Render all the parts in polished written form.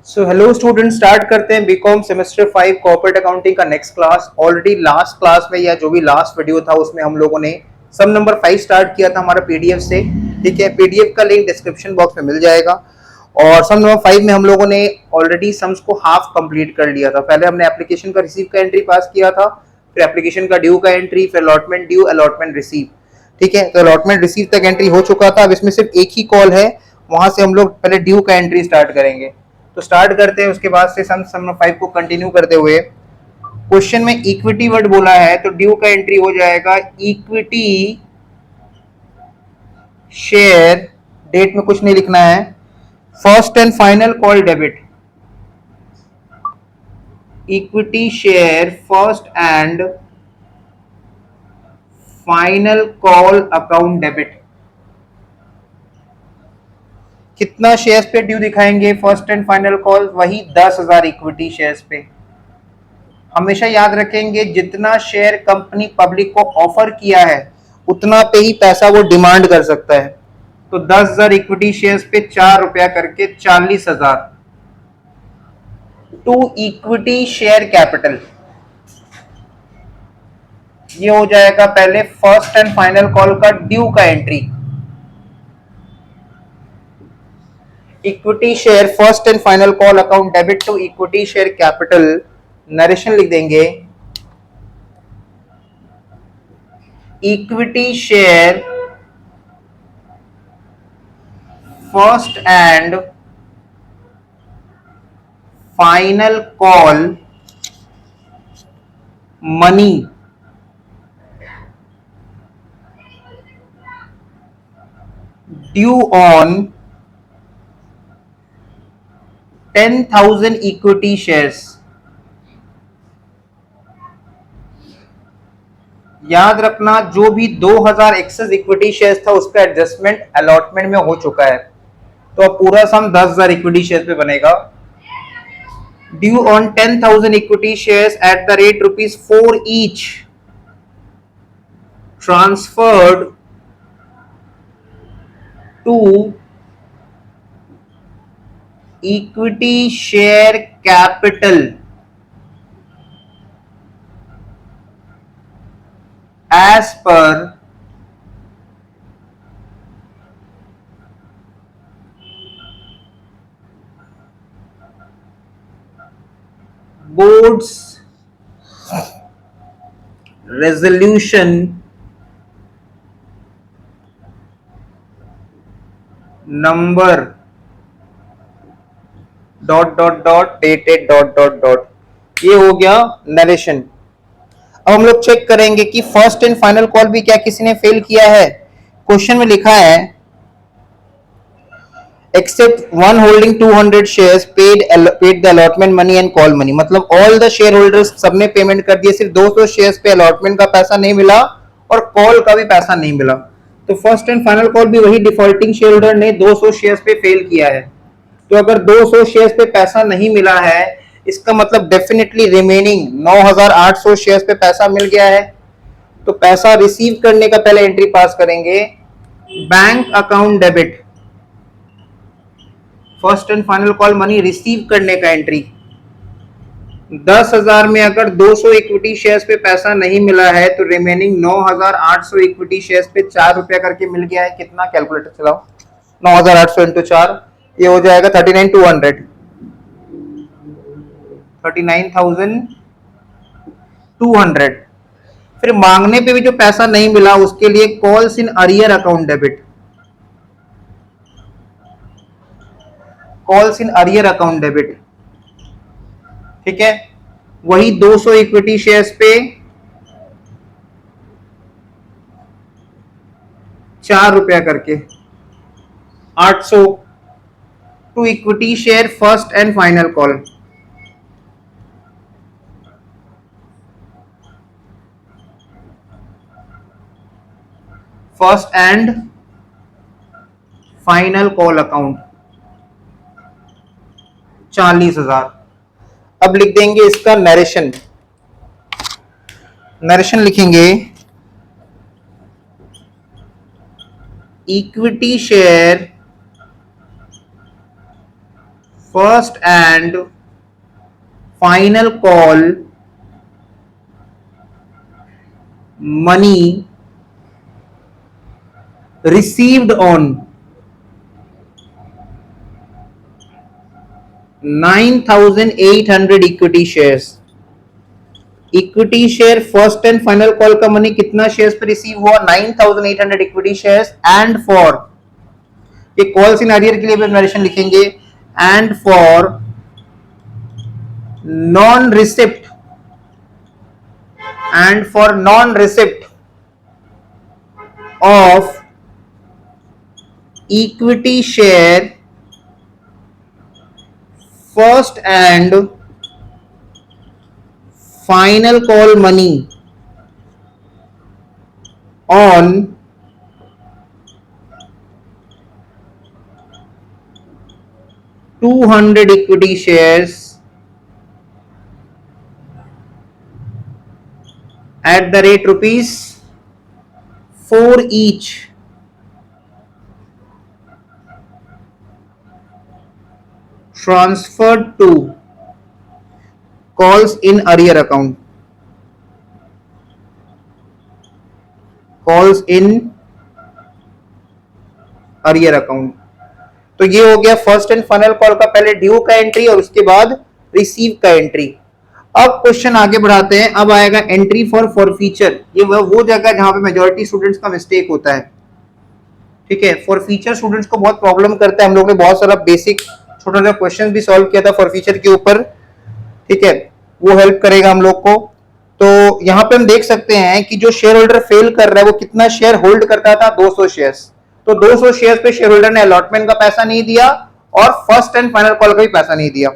So hello student, start करते हैं BCom semester 5 corporate accounting का next class. Already last class में या जो भी लास्ट वीडियो था उसमें हम लोगों ने सम नंबर 5 स्टार्ट किया था हमारा पीडीएफ से। ठीक है, पीडीएफ का लिंक डिस्क्रिप्शन बॉक्स में मिल जाएगा। और सम नंबर 5 में हम लोगों ने ऑलरेडी सम्स को हाफ कंप्लीट कर लिया था। पहले हमने एप्लीकेशन का रिसीव का एंट्री पास किया था, फिर एप्लीकेशन का ड्यू का एंट्री, फिर अलॉटमेंट ड्यू, अलॉटमेंट रिसीव। ठीक है, तो अलॉटमेंट रिसीव तक एंट्री हो चुका था। अब इसमें सिर्फ एक ही कॉल है, वहां से हम लोग पहले ड्यू का एंट्री स्टार्ट करेंगे। तो स्टार्ट करते हैं, उसके बाद से सम नंबर 5 को कंटिन्यू करते हुए। क्वेश्चन में इक्विटी वर्ड बोला है तो ड्यू का एंट्री हो जाएगा इक्विटी शेयर, डेट में कुछ नहीं लिखना है, first and final call debit. Equity share first and final call account debit. कितना शेयर्स पे ड्यू दिखाएंगे? फर्स्ट एंड फाइनल कॉल वही 10,000 इक्विटी शेयर्स पे। हमेशा याद रखेंगे जितना शेयर कंपनी पब्लिक को ऑफर किया है उतना पे ही पैसा वो डिमांड कर सकता है। तो 10,000 इक्विटी शेयर्स पे 4 रुपया करके 40,000 टू इक्विटी शेयर कैपिटल। ये हो जाएगा पहले फर्स्ट एंड फाइनल कॉल का ड्यू का entry. Equity share first and final call account debit to equity share capital. Narration लिख देंगे, equity share first and final call money due on 10,000 equity shares. याद रखना, जो भी 2,000 एक्सेस इक्विटी शेयर्स था उसका एडजस्टमेंट अलॉटमेंट में हो चुका है, तो अब पूरा सम 10,000 इक्विटी शेयर्स पे बनेगा। Due on 10,000 equity shares at the rate ₹4 each transferred to equity share capital as per board's resolution number dated . ये हो गया नरेशन। अब हम लोग चेक करेंगे कि फर्स्ट एंड फाइनल कॉल भी क्या किसी ने फेल किया है। क्वेश्चन में लिखा है except one holding 200 shares paid the allotment money and call money. मतलब ऑल द शेयर होल्डर्स सबने पेमेंट कर दिए, सिर्फ 200 शेयर्स पे अलॉटमेंट का पैसा नहीं मिला और कॉल का भी पैसा नहीं मिला। तो फर्स्ट एंड फाइनल कॉल भी वही डिफॉल्टिंग शेयर होल्डर ने 200 शेयर्स पे फेल किया है। तो अगर 200 शेयर्स पे पैसा नहीं मिला है, इसका मतलब डेफिनेटली रिमेनिंग 9,800 शेयर्स पे पैसा मिल गया है। तो पैसा रिसीव करने का पहले एंट्री पास करेंगे, bank account debit, first and final call money receive करने का एंट्री। 10,000 में अगर 200 इक्विटी शेयर्स पे पैसा नहीं मिला है तो रिमेनिंग 9,800 इक्विटी शेयर्स पे 4 रुपया करके मिल गया है। कितना? कैलकुलेटर चलाओ, 9,800 इंटू 4, ये हो जाएगा 39,200, 39,200। फिर मांगने पे भी जो पैसा नहीं मिला उसके लिए calls in arrear account debit, calls in arrear account debit. ठीक है, वही 200 इक्विटी शेयर्स पे 4 रुपया करके 800 to equity share first and final call. First and final call account 40,000। अब लिख देंगे इसका नरेशन। नरेशन लिखेंगे equity share first and final call money received on 9,800 equity shares. Equity share first and final call का money कितना shares पे receive हुआ? 9,800 equity shares. And for, ये कॉल्स इन अरियर के लिए भी नरेशन लिखेंगे, and for non receipt, and for non receipt of equity share first and final call money on 200 equity shares at the rate ₹4 each transferred to calls in arrear account, calls in arrear account। तो ये हो गया first and final call का पहले due का entry और उसके बाद रिसीव का एंट्री। अब क्वेश्चन आगे बढ़ाते हैं। अब आएगा एंट्री फॉर फॉरफीचर। ये वो जगह जहां पे मेजॉरिटी स्टूडेंट्स का मिस्टेक होता है, ठीक है। फॉरफीचर स्टूडेंट्स को बहुत प्रॉब्लम करता है। हम लोग ने बहुत सारा बेसिक छोटा सा क्वेश्चन भी सॉल्व किया था फॉरफीचर के ऊपर, ठीक है, वो हेल्प करेगा हम लोग को। तो यहाँ पे हम देख सकते हैं कि जो शेयर होल्डर फेल कर रहा है वो कितना शेयर होल्ड करता था? 200 शेयर्स। तो 200 शेयर्स पे शेयर होल्डर ने अलॉटमेंट का पैसा नहीं दिया और फर्स्ट एंड फाइनल कॉल का भी पैसा नहीं दिया।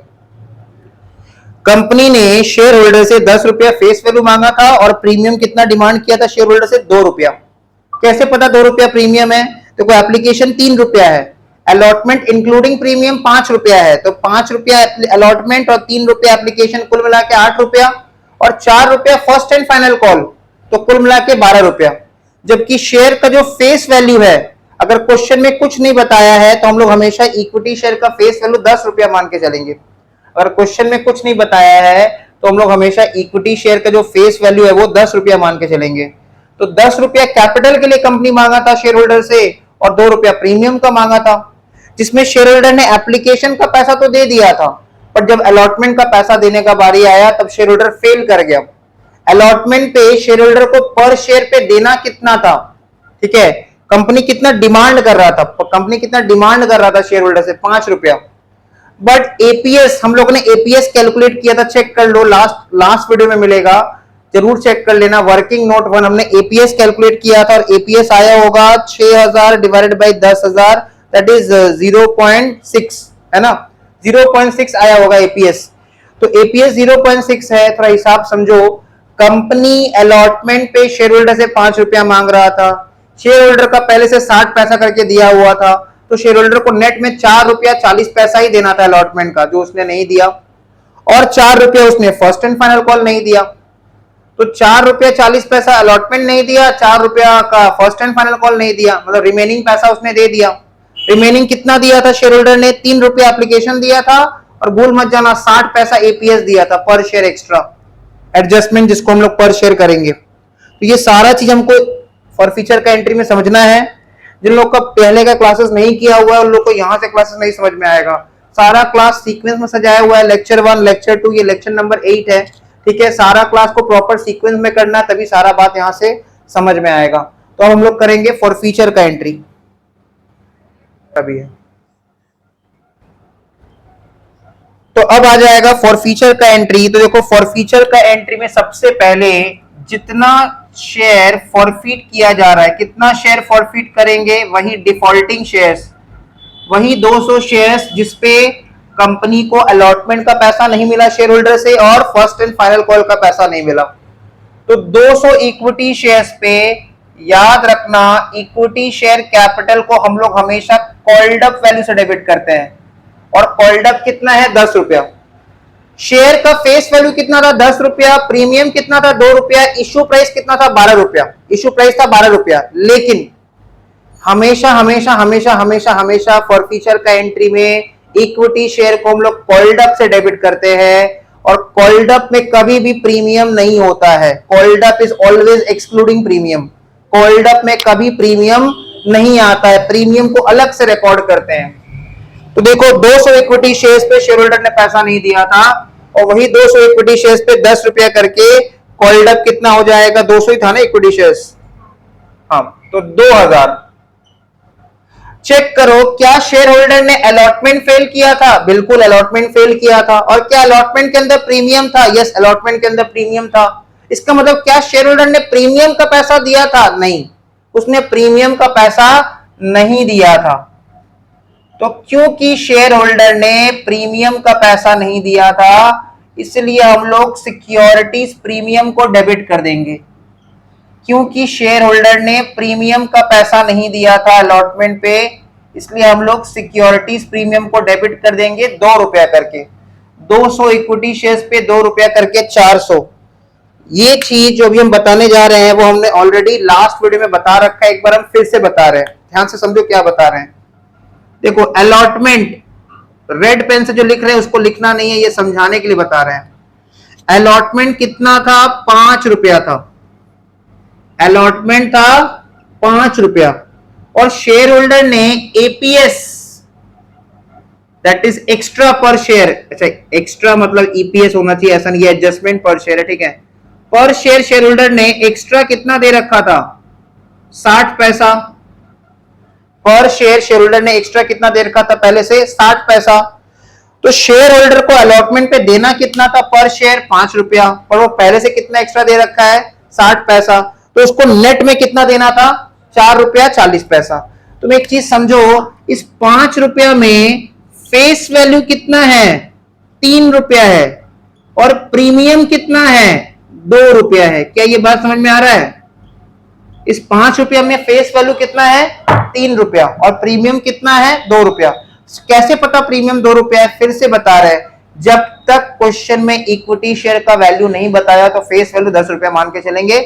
कंपनी ने शेयर होल्डर से 10 रुपया फेस वैल्यू मांगा था और प्रीमियम कितना डिमांड किया था शेयर होल्डर से? 2 रुपया। कैसे पता 2 रुपया प्रीमियम है? तो कोई एप्लीकेशन 3 रुपया है, अलॉटमेंट इंक्लूडिंग प्रीमियम 5 रुपया है, तो 5 रुपया अलॉटमेंट और 3 रुपया एप्लीकेशन, कुल मिला के 8 रुपया और 4 रुपया फर्स्ट एंड फाइनल कॉल, तो कुल मिला के 12 रुपया। जबकि शेयर का जो फेस वैल्यू है, अगर क्वेश्चन में कुछ नहीं बताया है तो हम लोग हमेशा इक्विटी शेयर का फेस वैल्यू 10 रुपया मान के चलेंगे। अगर क्वेश्चन में कुछ नहीं बताया है तो हम लोग हमेशा इक्विटी शेयर का जो फेस वैल्यू है वो 10 रुपया मान के चलेंगे। तो 10 रुपया कैपिटल के लिए कंपनी मांगा था शेयर होल्डर से और 2 रुपया प्रीमियम का मांगा था, जिसमें शेयर होल्डर ने एप्लीकेशन का पैसा तो दे दिया था, पर जब अलॉटमेंट का पैसा देने का बारी आया तब शेयर होल्डर फेल कर गया। अलॉटमेंट पे शेयर होल्डर को पर शेयर पे देना कितना था, ठीक है, कंपनी कितना डिमांड कर रहा था? कंपनी कितना डिमांड कर रहा था शेयर होल्डर से? 5 रुपया। बट एपीएस, हम लोगों ने एपीएस कैलकुलेट किया था, चेक कर लो, लास्ट वीडियो में मिलेगा, जरूर चेक कर लेना। वर्किंग नोट 1 हमने एपीएस कैलकुलेट किया था और एपीएस आया होगा 6000 डिवाइडेड बाई 10,000, दैट इज 0.6, है ना, 0.6 आया होगा एपीएस। तो एपीएस 0.6 है, थोड़ा हिसाब समझो। कंपनी अलॉटमेंट पे शेयर होल्डर से 5 रुपया मांग रहा था, शेयर होल्डर का पहले से 60 पैसा करके दिया हुआ था, तो शेयर होल्डर को नेट में 4 रुपया 40 पैसा ही देना था अलॉटमेंट का, जो उसने नहीं दिया, और 4 रुपया उसने फर्स्ट एंड फाइनल कॉल नहीं दिया। तो 4 रुपया 40 पैसा अलॉटमेंट नहीं दिया, 4 रुपया का फर्स्ट एंड फाइनल कॉल नहीं दिया, मतलब रिमेनिंग पैसा उसने दे दिया। रिमेनिंग कितना दिया था शेयर होल्डर ने? 3 रुपया एप्लीकेशन दिया था और भूल मत जाना 60 पैसा एपीएस दिया था पर शेयर एक्स्ट्रा एडजस्टमेंट, जिसको हम लोग पर शेयर करेंगे। तो ये सारा चीज हमको फॉरफीचर का एंट्री में समझना है। जिन लोग का पहले का क्लासेस नहीं किया हुआ है उन लोग को यहाँ से क्लासेस नहीं समझ में आएगा। सारा क्लास सीक्वेंस में सजाया हुआ है, लेक्चर 1, लेक्चर 2, ये लेक्चर नंबर 8 है, ठीक है। सारा क्लास को प्रॉपर सीक्वेंस में करना, तभी सारा बात यहाँ से समझ में आएगा। तो हम लोग करेंगे फॉरफीचर का एंट्री अभी है। तो अब आ जाएगा फॉरफीचर का एंट्री। तो देखो फॉरफीचर का एंट्री में सबसे पहले जितना शेयर फॉरफिट किया जा रहा है, कितना शेयर फॉरफिट करेंगे, वही डिफॉल्टिंग शेयर्स, वही 200 शेयर्स जिसपे कंपनी को अलॉटमेंट का पैसा नहीं मिला शेयर होल्डर से और फर्स्ट एंड फाइनल कॉल का पैसा नहीं मिला। तो 200 इक्विटी शेयर्स पे याद रखना, इक्विटी शेयर कैपिटल को हम लोग हमेशा कॉल्ड अप वैल्यू से डेबिट करते हैं, और कॉल्ड अप कितना है? 10 रुपया। शेयर का फेस वैल्यू कितना था? 10 रुपया। प्रीमियम कितना था? 2 रुपया। इश्यू प्राइस कितना था? 12 रुपया। इश्यू प्राइस था 12 रुपया। लेकिन हमेशा हमेशा हमेशा हमेशा हमेशा फॉरफीचर का एंट्री में इक्विटी शेयर को हम लोग कॉल्ड अप से डेबिट करते हैं, और कॉल्ड अप में कभी भी प्रीमियम नहीं होता है। Called up is always excluding premium. Called up में कभी प्रीमियम नहीं आता है, प्रीमियम को अलग से रिकॉर्ड करते हैं। तो देखो 200 इक्विटी शेयर्स पे शेयर होल्डर ने पैसा नहीं दिया था, और वही 200 इक्विटी शेयर्स पे 10 रुपया करके कॉल्ड अप कितना हो जाएगा, 200 ही था ना इक्विटी शेयर्स, हाँ, तो 2000। चेक करो क्या शेयर होल्डर ने अलॉटमेंट फेल किया था, बिल्कुल अलॉटमेंट फेल किया था। और क्या अलॉटमेंट के अंदर प्रीमियम था, यस अलॉटमेंट के अंदर प्रीमियम था। इसका मतलब क्या शेयर होल्डर ने प्रीमियम का पैसा दिया था, नहीं, उसने प्रीमियम का पैसा नहीं दिया था। तो क्योंकि शेयर होल्डर ने प्रीमियम का पैसा नहीं दिया था, इसलिए हम लोग सिक्योरिटीज प्रीमियम को डेबिट कर देंगे। क्योंकि शेयर होल्डर ने प्रीमियम का पैसा नहीं दिया था अलॉटमेंट पे, इसलिए हम लोग सिक्योरिटीज प्रीमियम को डेबिट कर देंगे 2 रुपया करके। 200 इक्विटी शेयर्स पे 2 रुपया करके 400। ये चीज जो भी हम बताने जा रहे हैं वो हमने ऑलरेडी लास्ट वीडियो में बता रखा है, एक बार हम फिर से बता रहे हैं, ध्यान से समझो क्या बता रहे हैं। देखो अलॉटमेंट रेड पेन से जो लिख रहे हैं उसको लिखना नहीं है, ये समझाने के लिए बता रहे हैं। अलॉटमेंट कितना था, 5 रुपया था। अलॉटमेंट था 5 रुपया, और शेयर होल्डर ने एपीएस दैट इज एक्स्ट्रा पर शेयर, अच्छा एक्स्ट्रा मतलब ईपीएस होना चाहिए, ऐसा नहीं, एडजस्टमेंट पर शेयर है, ठीक है। पर शेयर शेयर होल्डर ने एक्स्ट्रा कितना दे रखा था, 60 पैसा। पर शेयर शेयर होल्डर ने एक्स्ट्रा कितना दे रखा था पहले से, 60 पैसा। तो शेयर होल्डर को अलॉटमेंट पे देना कितना था पर शेयर, 5 रुपया, और वो पहले से कितना एक्स्ट्रा दे रखा है, 60 पैसा। तो उसको नेट में कितना देना था, 4 रुपया 40 पैसा। तुम एक चीज समझो, इस 5 रुपया में फेस वैल्यू कितना है, 3 रुपया है, और प्रीमियम कितना है, 2 रुपया है। क्या ये बात समझ में आ रहा है? इस 5 रुपया में फेस वैल्यू कितना है, 3 रुपया, और प्रीमियम कितना है, 2 रुपया। कैसे पता प्रीमियम 2 रुपया है, फिर से बता रहे हैं, जब तक क्वेश्चन में इक्विटी शेयर का वैल्यू नहीं बताया तो फेस वैल्यू 10 रुपया मान के चलेंगे।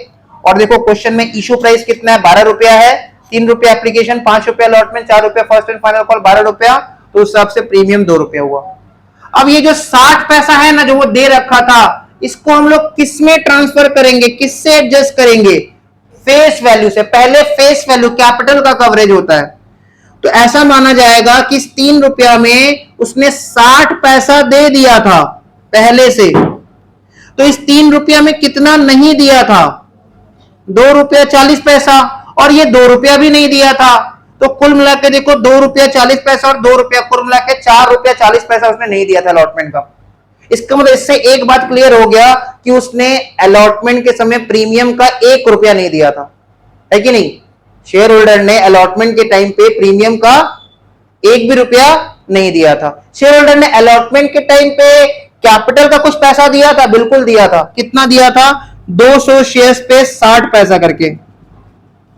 और देखो क्वेश्चन में इशू प्राइस कितना है, 12 रुपया है, 3 रुपया एप्लीकेशन, 5 रुपया अलॉटमेंट, 4 रुपया फर्स्ट एंड फाइनल कॉल, 12 रुपया, तो उस हिसाब से प्रीमियम 2 रुपया हुआ। अब ये जो 60 पैसा है ना जो वो दे रखा था, इसको हम लोग किस में ट्रांसफर करेंगे, किससे एडजस्ट करेंगे, फेस वैल्यू से। पहले फेस वैल्यू कैपिटल का कवरेज होता है, तो ऐसा माना जाएगा कि इस 3 रुपया में उसने 60 पैसा दे दिया था पहले से, तो इस 3 रुपया में कितना नहीं दिया था, 2 रुपया 40 पैसा, और ये 2 रुपया भी नहीं दिया था। तो कुल मिला के देखो 2 रुपया 40 पैसा और 2 रुपया, कुल मिला के 4 रुपया 40 पैसा उसने नहीं दिया था अलॉटमेंट का। इसका मतलब इससे एक बात क्लियर हो गया कि उसने अलॉटमेंट के समय प्रीमियम का 1 रुपया नहीं दिया था, है कि नहीं। शेयर होल्डर ने अलॉटमेंट के टाइम पे प्रीमियम का 1 भी रुपया नहीं दिया था। शेयर होल्डर ने अलॉटमेंट के टाइम पे कैपिटल का कुछ पैसा दिया था, बिल्कुल दिया था। कितना दिया था, 200 शेयर्स पे 60 पैसा करके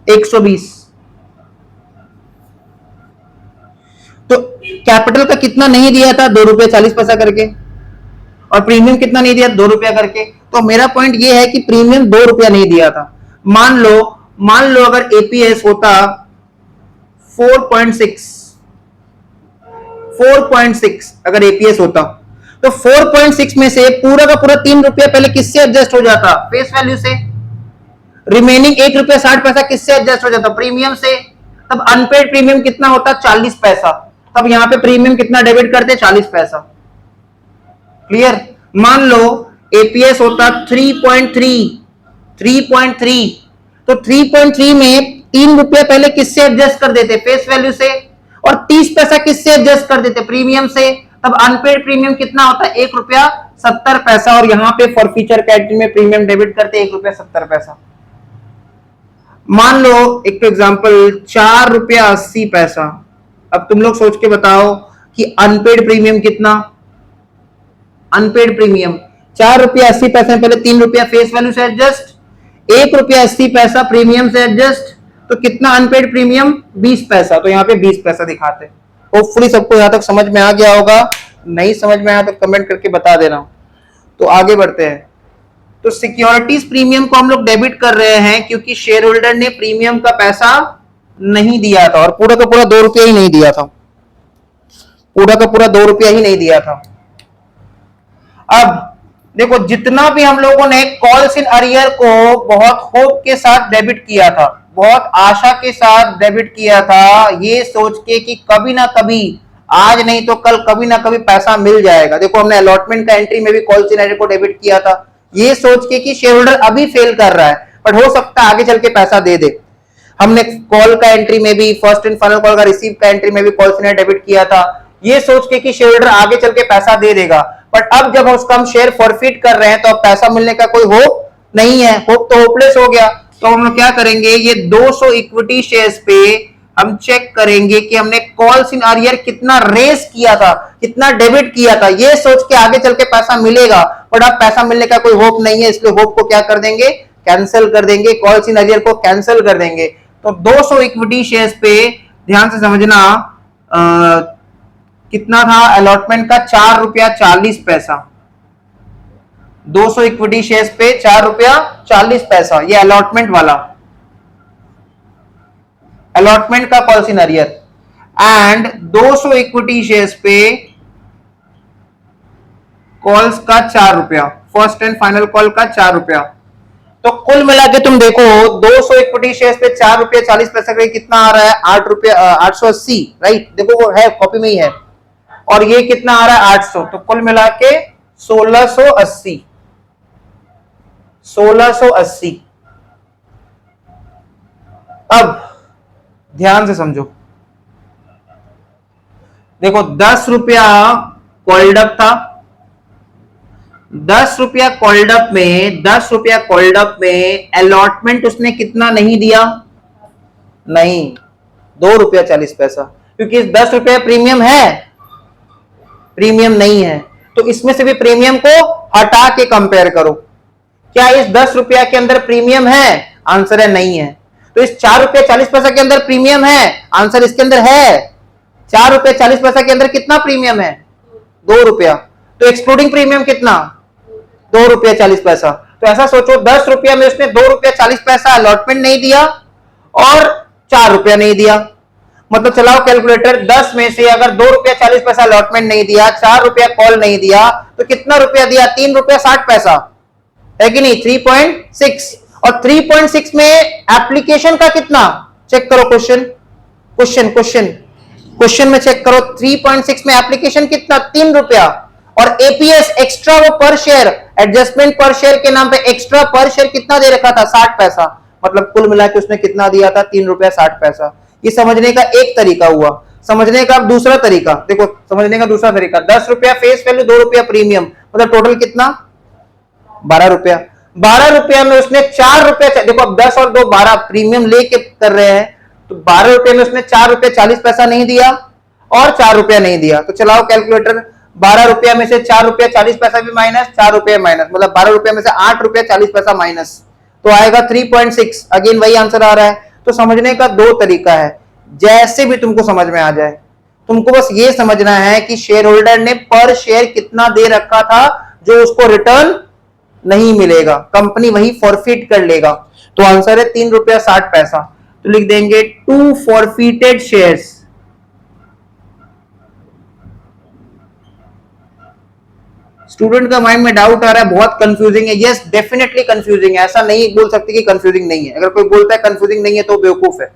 120। तो कैपिटल का कितना नहीं दिया था, 2 रुपया 40 पैसा करके, और प्रीमियम कितना नहीं दिया, 2 रुपया करके। तो मेरा पॉइंट यह है कि प्रीमियम 2 रुपया नहीं दिया था। मान लो अगर एपीएस होता 4.6 अगर एपीएस होता, तो 4.6 में से पूरा का पूरा 3 रुपया पहले किससे एडजस्ट हो जाता, फेस वैल्यू से। रिमेनिंग 1 रुपया 60 पैसा किससे एडजस्ट हो जाता, प्रीमियम से। तब अनपेड प्रीमियम कितना होता, 40 पैसा। तब यहां पे प्रीमियम कितना डेबिट करते, 40 पैसा। क्लियर। मान लो एपीएस होता 3.3, तो 3.3 में 3 रुपया पहले किससे एडजस्ट कर देते, फेस वैल्यू से, और 30 पैसा किससे एडजस्ट कर देते, प्रीमियम से। तब अनपेड प्रीमियम कितना होता है, 1 रुपया 70 पैसा, और यहां पे फॉर फीचर कैटेगरी में प्रीमियम डेबिट करते 1 रुपया 70 पैसा। मान लो एक एग्जांपल 4 रुपया 80 पैसा। अब तुम लोग सोच के बताओ कि अनपेड प्रीमियम कितना, अनपेड प्रीमियम 4 रुपया 80 पैसे, पहले 3 रुपया फेस वैल्यू से एडजस्ट, 1 रुपया 80 पैसा प्रीमियम से एडजस्ट, तो कितना अनपेड प्रीमियम, 20 पैसा। तो यहाँ पे 20 पैसा दिखाते। होपफुली सबको यहां तक समझ में आ गया होगा, नहीं समझ में आया तो कमेंट करके बता देना। तो आगे बढ़ते हैं। तो सिक्योरिटीज प्रीमियम को हम लोग डेबिट कर रहे हैं क्योंकि शेयर होल्डर ने प्रीमियम का पैसा नहीं दिया था, और पूरा का पूरा 2 रुपया ही नहीं दिया था। पूरा का पूरा 2 रुपया ही नहीं दिया था। अब देखो जितना भी हम लोगों ने कॉल्स इन अरियर को बहुत होप के साथ डेबिट किया था, बहुत आशा के साथ डेबिट किया था, ये सोच के कि कभी ना कभी, आज नहीं तो कल कभी ना कभी पैसा मिल जाएगा। देखो हमने अलॉटमेंट का एंट्री में भी कॉल्स इन अरियर को डेबिट किया था, ये सोच के कि शेयर होल्डर अभी फेल कर रहा है बट हो सकता है आगे चल के पैसा दे दे। हमने कॉल का एंट्री में भी, फर्स्ट एंड फाइनल कॉल का रिसीव का एंट्री में भी कॉल्स इन डेबिट किया था, ये सोच के कि शेयर होल्डर आगे चल के पैसा दे देगा। बट अब जब उसका हम शेयर फॉरफिट कर रहे हैं तो अब पैसा मिलने का कोई होप नहीं है, होप तो होपलेस हो गया। तो हम लोग क्या करेंगे, ये 200 इक्विटी शेयर्स पे हम चेक करेंगे कि हमने कॉल्स इन अरियर कितना रेस किया था, कितना डेबिट किया था, ये सोच के आगे चल के पैसा मिलेगा। बट अब पैसा मिलने का कोई होप नहीं है, इसलिए होप को क्या कर देंगे, कैंसिल कर देंगे, कॉल्स इन अरियर को कैंसिल कर देंगे। तो 200 इक्विटी शेयर्स पे ध्यान से समझना कितना था अलॉटमेंट का, 4 रुपया 40 पैसा। 200 इक्विटी शेयर्स पे 4 रुपया 40 पैसा, ये अलॉटमेंट वाला, अलॉटमेंट का calls in arrear. And 200 equity shares पे कॉल्स का 4 रुपया, फर्स्ट एंड फाइनल कॉल का 4 रुपया। तो कुल मिला के तुम देखो 200 इक्विटी शेयर्स पे 4 रुपया 40 पैसा का कितना आ रहा है, 8 रुपया 880, राइट, देखो वो है कॉपी में ही है। और ये कितना आ रहा है 800, तो कुल मिला के 1680, 1680। अब ध्यान से समझो, देखो 10 रुपया कॉल्डअप था, 10 रुपया कॉल्डअप में, 10 रुपया कॉल्डअप में अलॉटमेंट उसने कितना नहीं दिया, नहीं, 2 रुपया 40 पैसा, क्योंकि 10 रुपया प्रीमियम है, प्रीमियम नहीं है। तो इसमें से भी प्रीमियम को हटा के कंपेयर करो, क्या इस 10 रुपया के अंदर प्रीमियम है, आंसर है नहीं है। तो इस 4 रुपया 40 पैसा के अंदर प्रीमियम है, आंसर इसके अंदर है। 4 रुपया 40 पैसा के अंदर कितना प्रीमियम है, 2 रुपया, तो एक्सक्लूडिंग प्रीमियम कितना, 2 रुपया 40 पैसा। तो ऐसा सोचो 10 रुपया में उसने 2 रुपया 40 पैसा अलॉटमेंट नहीं दिया और 4 रुपया नहीं दिया, मतलब चलाओ कैलकुलेटर, 10 में से अगर 2 रुपया 40 पैसा अलॉटमेंट नहीं दिया, 4 रुपया कॉल नहीं दिया, तो कितना रुपया दिया, 3 रुपया 60 पैसा, है कि नहीं, 3.6। और 3.6 में एप्लीकेशन का कितना, चेक करो क्वेश्चन, क्वेश्चन क्वेश्चन क्वेश्चन में चेक करो, 3.6 में एप्लीकेशन कितना, 3 रुपया, और एपीएस एक्स्ट्रा वो पर शेयर, एडजस्टमेंट पर शेयर के नाम पे एक्स्ट्रा पर शेयर कितना दे रखा था, 60 पैसा, मतलब कुल मिला के उसने कितना दिया था, 3 रुपया 60 पैसा। ये समझने का एक तरीका हुआ। समझने का अब दूसरा तरीका देखो, समझने का दूसरा तरीका, 10 रुपया फेस वैल्यू, 2 रुपया प्रीमियम, मतलब टोटल कितना, 12 रुपया। 12 रुपया में उसने 4 रुपया, देखो अब 10 और 2 12 प्रीमियम लेके कर रहे हैं, तो 12 रुपये में उसने 4 रुपया 40 पैसा नहीं दिया और 4 रुपया नहीं दिया। तो चलाओ कैलकुलेटर, 12 रुपया में से 4 रुपया 40 पैसा भी माइनस, 4 रुपया माइनस, मतलब 12 रुपया में से 8 रुपया 40 पैसा माइनस, तो आएगा 3.6, अगेन वही आंसर आ रहा है। तो समझने का 2 तरीका है, जैसे भी तुमको समझ में आ जाए, तुमको बस ये समझना है कि शेयर होल्डर ने पर शेयर कितना दे रखा था जो उसको रिटर्न नहीं मिलेगा, कंपनी वही फॉरफिट कर लेगा। तो आंसर है 3 रुपया 60 पैसा। तो लिख देंगे 2 फॉरफिटेड शेयर्स। स्टूडेंट का माइंड में डाउट आ रहा है, बहुत कंफ्यूजिंग है, यस डेफिनेटली कंफ्यूजिंग है, ऐसा नहीं बोल सकते कि कंफ्यूजिंग नहीं है। अगर कोई बोलता है कंफ्यूजिंग नहीं है तो बेवकूफ है,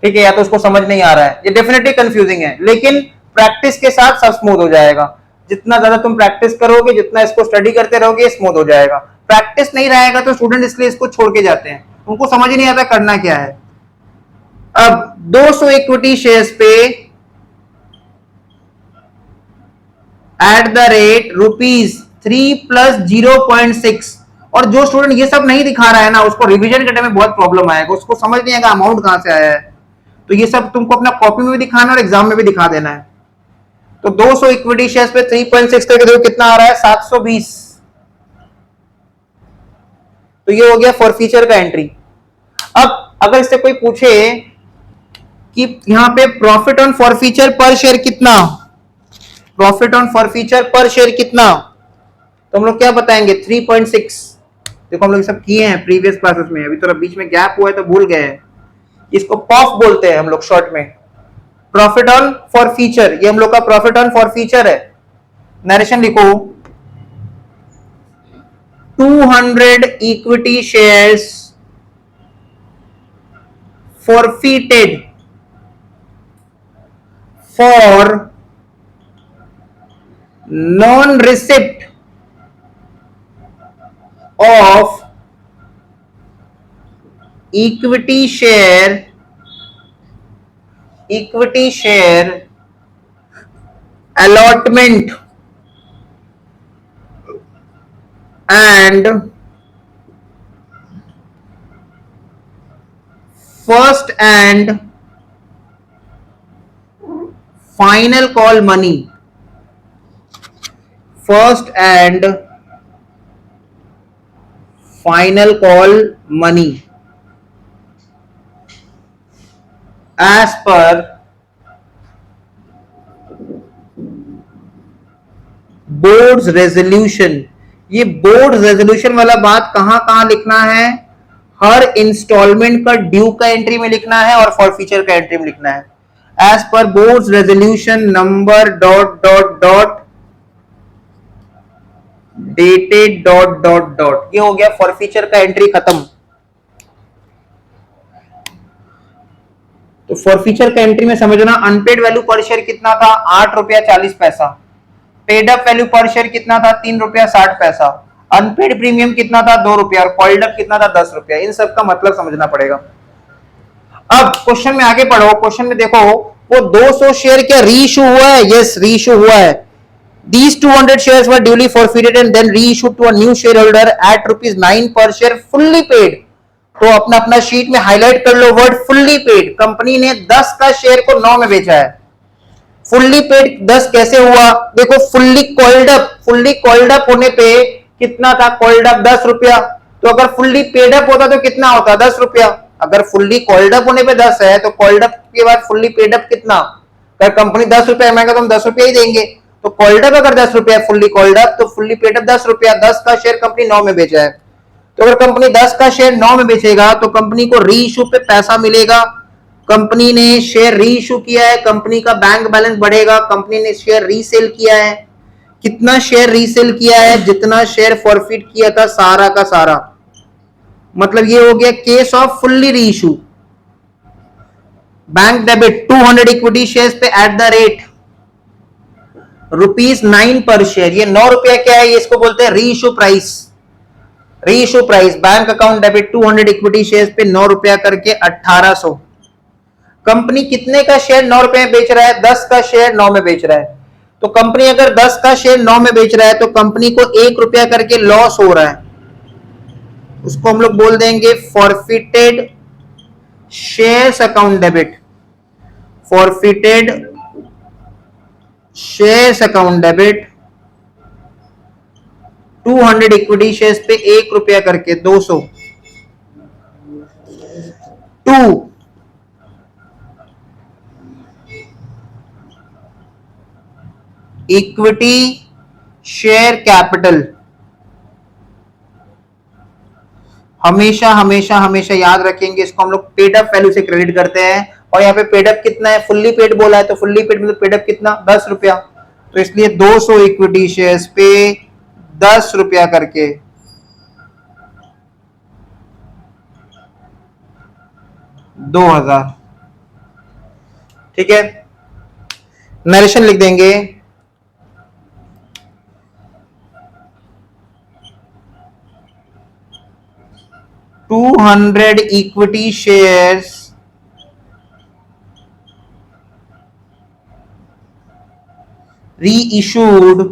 ठीक है, या तो उसको समझ नहीं आ रहा है। ये डेफिनेटली कंफ्यूजिंग है, लेकिन प्रैक्टिस के साथ सब स्मूथ हो जाएगा। जितना ज्यादा तुम प्रैक्टिस करोगे, जितना इसको स्टडी करते रहोगे, स्मूथ हो जाएगा। प्रैक्टिस नहीं रहेगा तो स्टूडेंट इसलिए इसको छोड़ के जाते हैं, उनको समझ ही नहीं आता करना क्या है। अब 200 इक्विटी शेयर्स पे एट द रेट ₹3 प्लस 0.6, और जो स्टूडेंट ये सब नहीं दिखा रहा है ना, उसको रिवीजन करने में बहुत प्रॉब्लम आएगा, उसको समझ नहीं आएगा अमाउंट कहां से आया है। तो ये सब तुमको अपना कॉपी में भी दिखाना और एग्जाम में भी दिखा देना है। तो 200 इक्विटी शेयर्स पे 3.6 करके देखो कितना आ रहा है, 720। तो ये हो गया फॉरफीचर का एंट्री। अब अगर इससे कोई पूछे कि यहां पे प्रॉफिट ऑन फॉरफीचर पर शेयर कितना, प्रॉफिट ऑन फॉरफीचर पर शेयर कितना, तो हम लोग क्या बताएंगे, 3.6। देखो हम लोग सब किए हैं प्रीवियस क्लासेस में, अभी थोड़ा बीच में गैप हुआ है तो भूल गए हैं। इसको पॉफ बोलते हैं हम लोग शॉर्ट में, प्रॉफिट ऑन फॉर फ्यूचर, ये हम लोग का प्रॉफिट ऑन फॉर फ्यूचर है। नरेशन लिखो 200 equity shares forfeited for non-receipt of equity share allotment and first and final call money, first and final call money as per boards resolution. ये board resolution वाला बात कहां कहां लिखना है, हर instalment का ड्यू का एंट्री में लिखना है और फॉर फ्यूचर का एंट्री में लिखना है। As per board's resolution number dot dot dot dated dot dot dot, ये हो गया फॉर फ्यूचर का एंट्री खत्म। तो फॉर फ्यूचर का एंट्री में समझना, अनपेड वैल्यू पर शेयर कितना था, 8 रुपया 40 पैसा। पेड अप वैल्यू पर शेयर कितना था, 3 रुपया 60 पैसा। अनपेड प्रीमियम कितना था, 2 रुपया, और कॉल्ड अप कितना था, 10 रुपया। इन सब का मतलब समझना पड़ेगा। अब क्वेश्चन में आगे बढ़ो, क्वेश्चन में देखो वो 200 शेयर क्या री इशू हुआ है, यस री इशू हुआ है। These 200 shares were duly forfeited and then reissued to a new shareholder at ₹9 per share fully paid। तो अपना अपना शीट में हाईलाइट कर लो वर्ड फुल्ली पेड। कंपनी ने 10 का शेयर को 9 में बेचा है। फुल्ली पेड 10 कैसे हुआ, देखो फुल्ली कॉल्ड अप होने पे कितना था, कॉल्ड अप 10 रुपया। तो अगर फुल्ली पेड अप होता तो कितना होता, 10 रुपया। अगर फुल्ली कॉल्ड अप होने पे 10 है तो कॉल्ड अप के बाद फुल्ली पेड अप कितना, अगर कंपनी 10 रुपया मांगेगा तो हम 10 रुपया ही देंगे। तो कॉल्ड अप अगर 10 रुपया फुल्ली कॉल्ड अप, तो फुल्ली पेड अप 10 रुपया। 10 का शेयर कंपनी 9 में बेचा है। तो अगर कंपनी 10 का शेयर 9 में बेचेगा तो कंपनी को री इशू पे पैसा मिलेगा। कंपनी ने शेयर री इशू किया है, कंपनी का बैंक बैलेंस बढ़ेगा। कंपनी ने शेयर रीसेल किया है, कितना शेयर रीसेल किया है, जितना शेयर फॉरफिट किया था सारा का सारा। मतलब ये हो गया केस ऑफ फुल्ली री issue. Bank debit 200 equity shares पे एट द रेट ₹9 पर शेयर। ये 9 रुपया क्या है, ये इसको बोलते हैं री इशू प्राइस। री issue price bank account debit 200 equity shares पे 9 रुपया करके 1800। कंपनी कितने का शेयर 9 रुपए में बेच रहा है, 10 का शेयर 9 में बेच रहा है। तो कंपनी अगर 10 का शेयर 9 में बेच रहा है तो कंपनी को 1 रुपया करके लॉस हो रहा है। उसको हम लोग बोल देंगे forfeited shares account debit. Forfeited shares account debit 200 equity shares पे 1 रुपया करके 200। 2 इक्विटी शेयर कैपिटल। हमेशा हमेशा हमेशा याद रखेंगे, इसको हम लोग पेड अप वैल्यू से क्रेडिट करते हैं। और यहाँ पे पेड अप कितना है, फुल्ली पेड बोला है, तो फुल्ली पेड मतलब पेड अप कितना, 10 रुपया। तो इसलिए 200 इक्विटी शेयर्स पे 10 रुपया करके 2000। ठीक है, नरेशन लिख देंगे। $200 equity shares reissued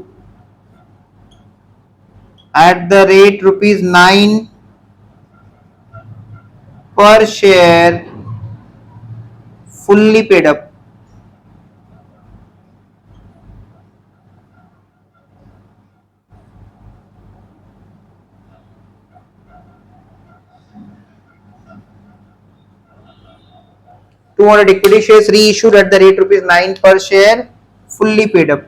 at the rate ₹9 per share fully paid up। $200 equity shares reissued at the rate ₹9 per share fully paid up।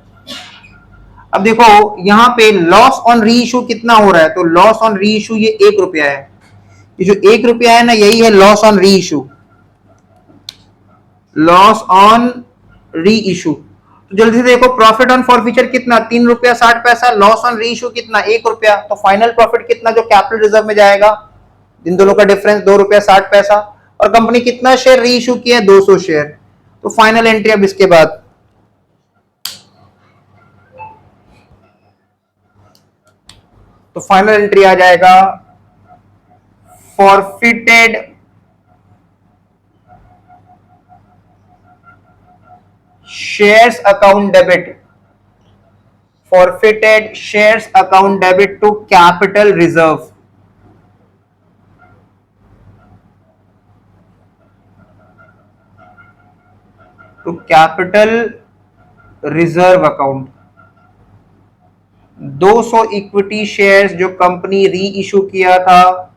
अब देखो यहां पे लॉस ऑन री इशू कितना हो रहा है, तो लॉस ऑन री इशू ये 1 रुपया है। ये जो 1 रुपया है ना, यही है लॉस ऑन री इशू। लॉस ऑन री इशू। तो जल्दी से देखो, प्रॉफिट ऑन फॉरफीचर कितना, 3 रुपया 60 पैसा, लॉस ऑन री इशू कितना, 1 रुपया। तो फाइनल प्रॉफिट कितना जो कैपिटल रिजर्व में जाएगा, इन दोनों का डिफरेंस 2 रुपया 60 पैसा। और कंपनी कितना शेयर री इशू किया है, 200 शेयर। तो फाइनल एंट्री अब इसके बाद, तो फाइनल एंट्री आ जाएगा forfeited shares account debit, forfeited shares account debit to capital reserve, to capital reserve account। 200 equity shares जो कंपनी री इशू किया था,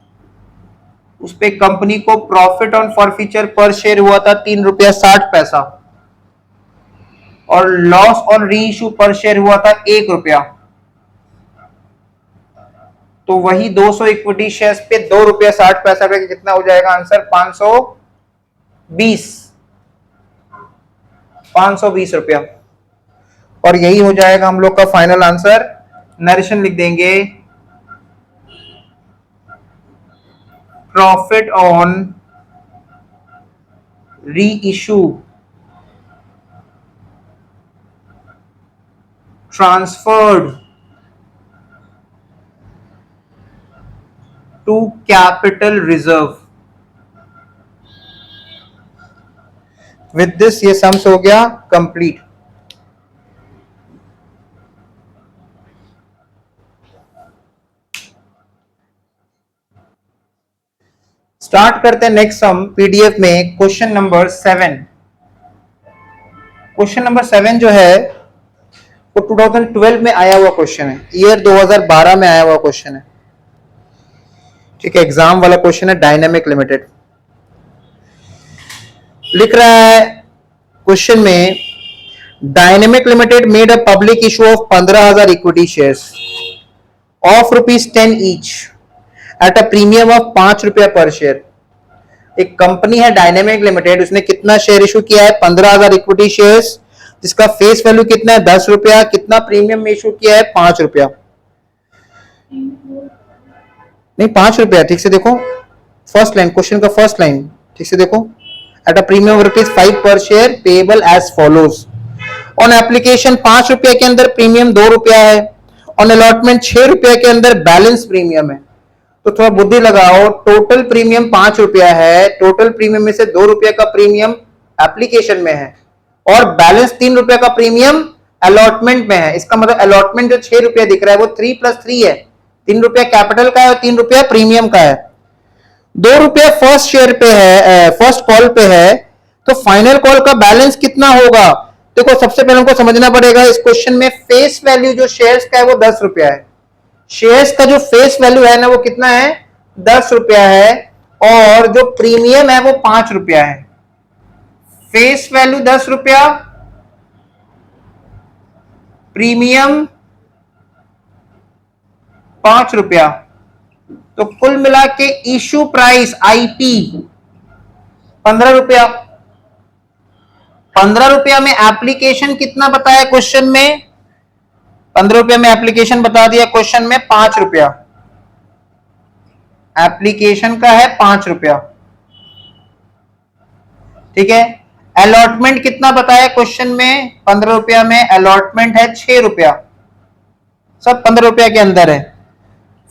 उस पे कंपनी को प्रॉफिट ऑन फॉरफीचर पर शेयर हुआ था 3 रुपया 60 पैसा, और लॉस ऑन री इशू पर शेयर हुआ था 1 रुपया। तो वही 200 इक्विटी शेयर्स पे 2 रुपया 60 पैसा पे कितना हो जाएगा आंसर, 520 रुपया। और यही हो जाएगा हम लोग का फाइनल आंसर। नरेशन लिख देंगे, प्रॉफिट ऑन री issue transferred to capital reserve। with this ये सम्स हो गया कंप्लीट। स्टार्ट करते हैं नेक्स्ट सम पीडीएफ में। क्वेश्चन नंबर 7, क्वेश्चन नंबर 7 जो है वो 2012 में आया हुआ क्वेश्चन है, ईयर 2012 में आया हुआ क्वेश्चन है, ठीक है, एग्जाम वाला क्वेश्चन है। डायनेमिक लिमिटेड लिख रहा है क्वेश्चन में, dynamic limited made a public issue of 15,000 equity shares of ₹10 each eight a premium of 5 रुपया पर शेयर। एक कंपनी है डायनेमिक लिमिटेड, उसने कितना शेयर इशू किया है, 15,000 इक्विटी शेयर्स, जिसका फेस वैल्यू कितना है, 10 रुपया। कितना प्रीमियम में इशू किया है, 5 रुपया, नहीं 5 रुपया, ठीक से देखो फर्स्ट लाइन, क्वेश्चन का फर्स्ट लाइन ठीक से देखो, at a premium of ₹5 per share payable as follows. On application 5 रुपया के अंदर प्रीमियम 2 रुपया है, ऑन अलॉटमेंट 6 रुपया के अंदर बैलेंस प्रीमियम है। तो थोड़ा बुद्धि लगाओ, टोटल प्रीमियम 5 रुपया है, टोटल प्रीमियम में से 2 रुपया का प्रीमियम एप्लीकेशन में है, और बैलेंस 3 रुपया का प्रीमियम अलॉटमेंट में है। इसका मतलब अलॉटमेंट जो 6 रुपया दिख रहा है वो 3 + 3 है, 3 रुपया कैपिटल का है और 3 रुपया प्रीमियम का है। 2 रुपया फर्स्ट शेयर पे है, फर्स्ट कॉल पे है, तो फाइनल कॉल का बैलेंस कितना होगा। देखो सबसे पहले हमको समझना पड़ेगा इस क्वेश्चन में फेस वैल्यू जो शेयर्स का है वो 10 रुपया है। शेयर्स का जो फेस वैल्यू है ना वो कितना है, 10 रुपया है, और जो प्रीमियम है वो 5 रुपया है। फेस वैल्यू 10 रुपया, प्रीमियम 5 रुपया, तो कुल मिला के इशू प्राइस आईपी 15 रुपया। 15 रुपया में एप्लीकेशन कितना बताया क्वेश्चन में, 15 रुपया में एप्लीकेशन बता दिया क्वेश्चन में 5 रुपया, एप्लीकेशन का है 5 रुपया, ठीक है। अलॉटमेंट कितना बताया क्वेश्चन में, 15 रुपया में अलॉटमेंट है 6 रुपया, सब 15 रुपया के अंदर है।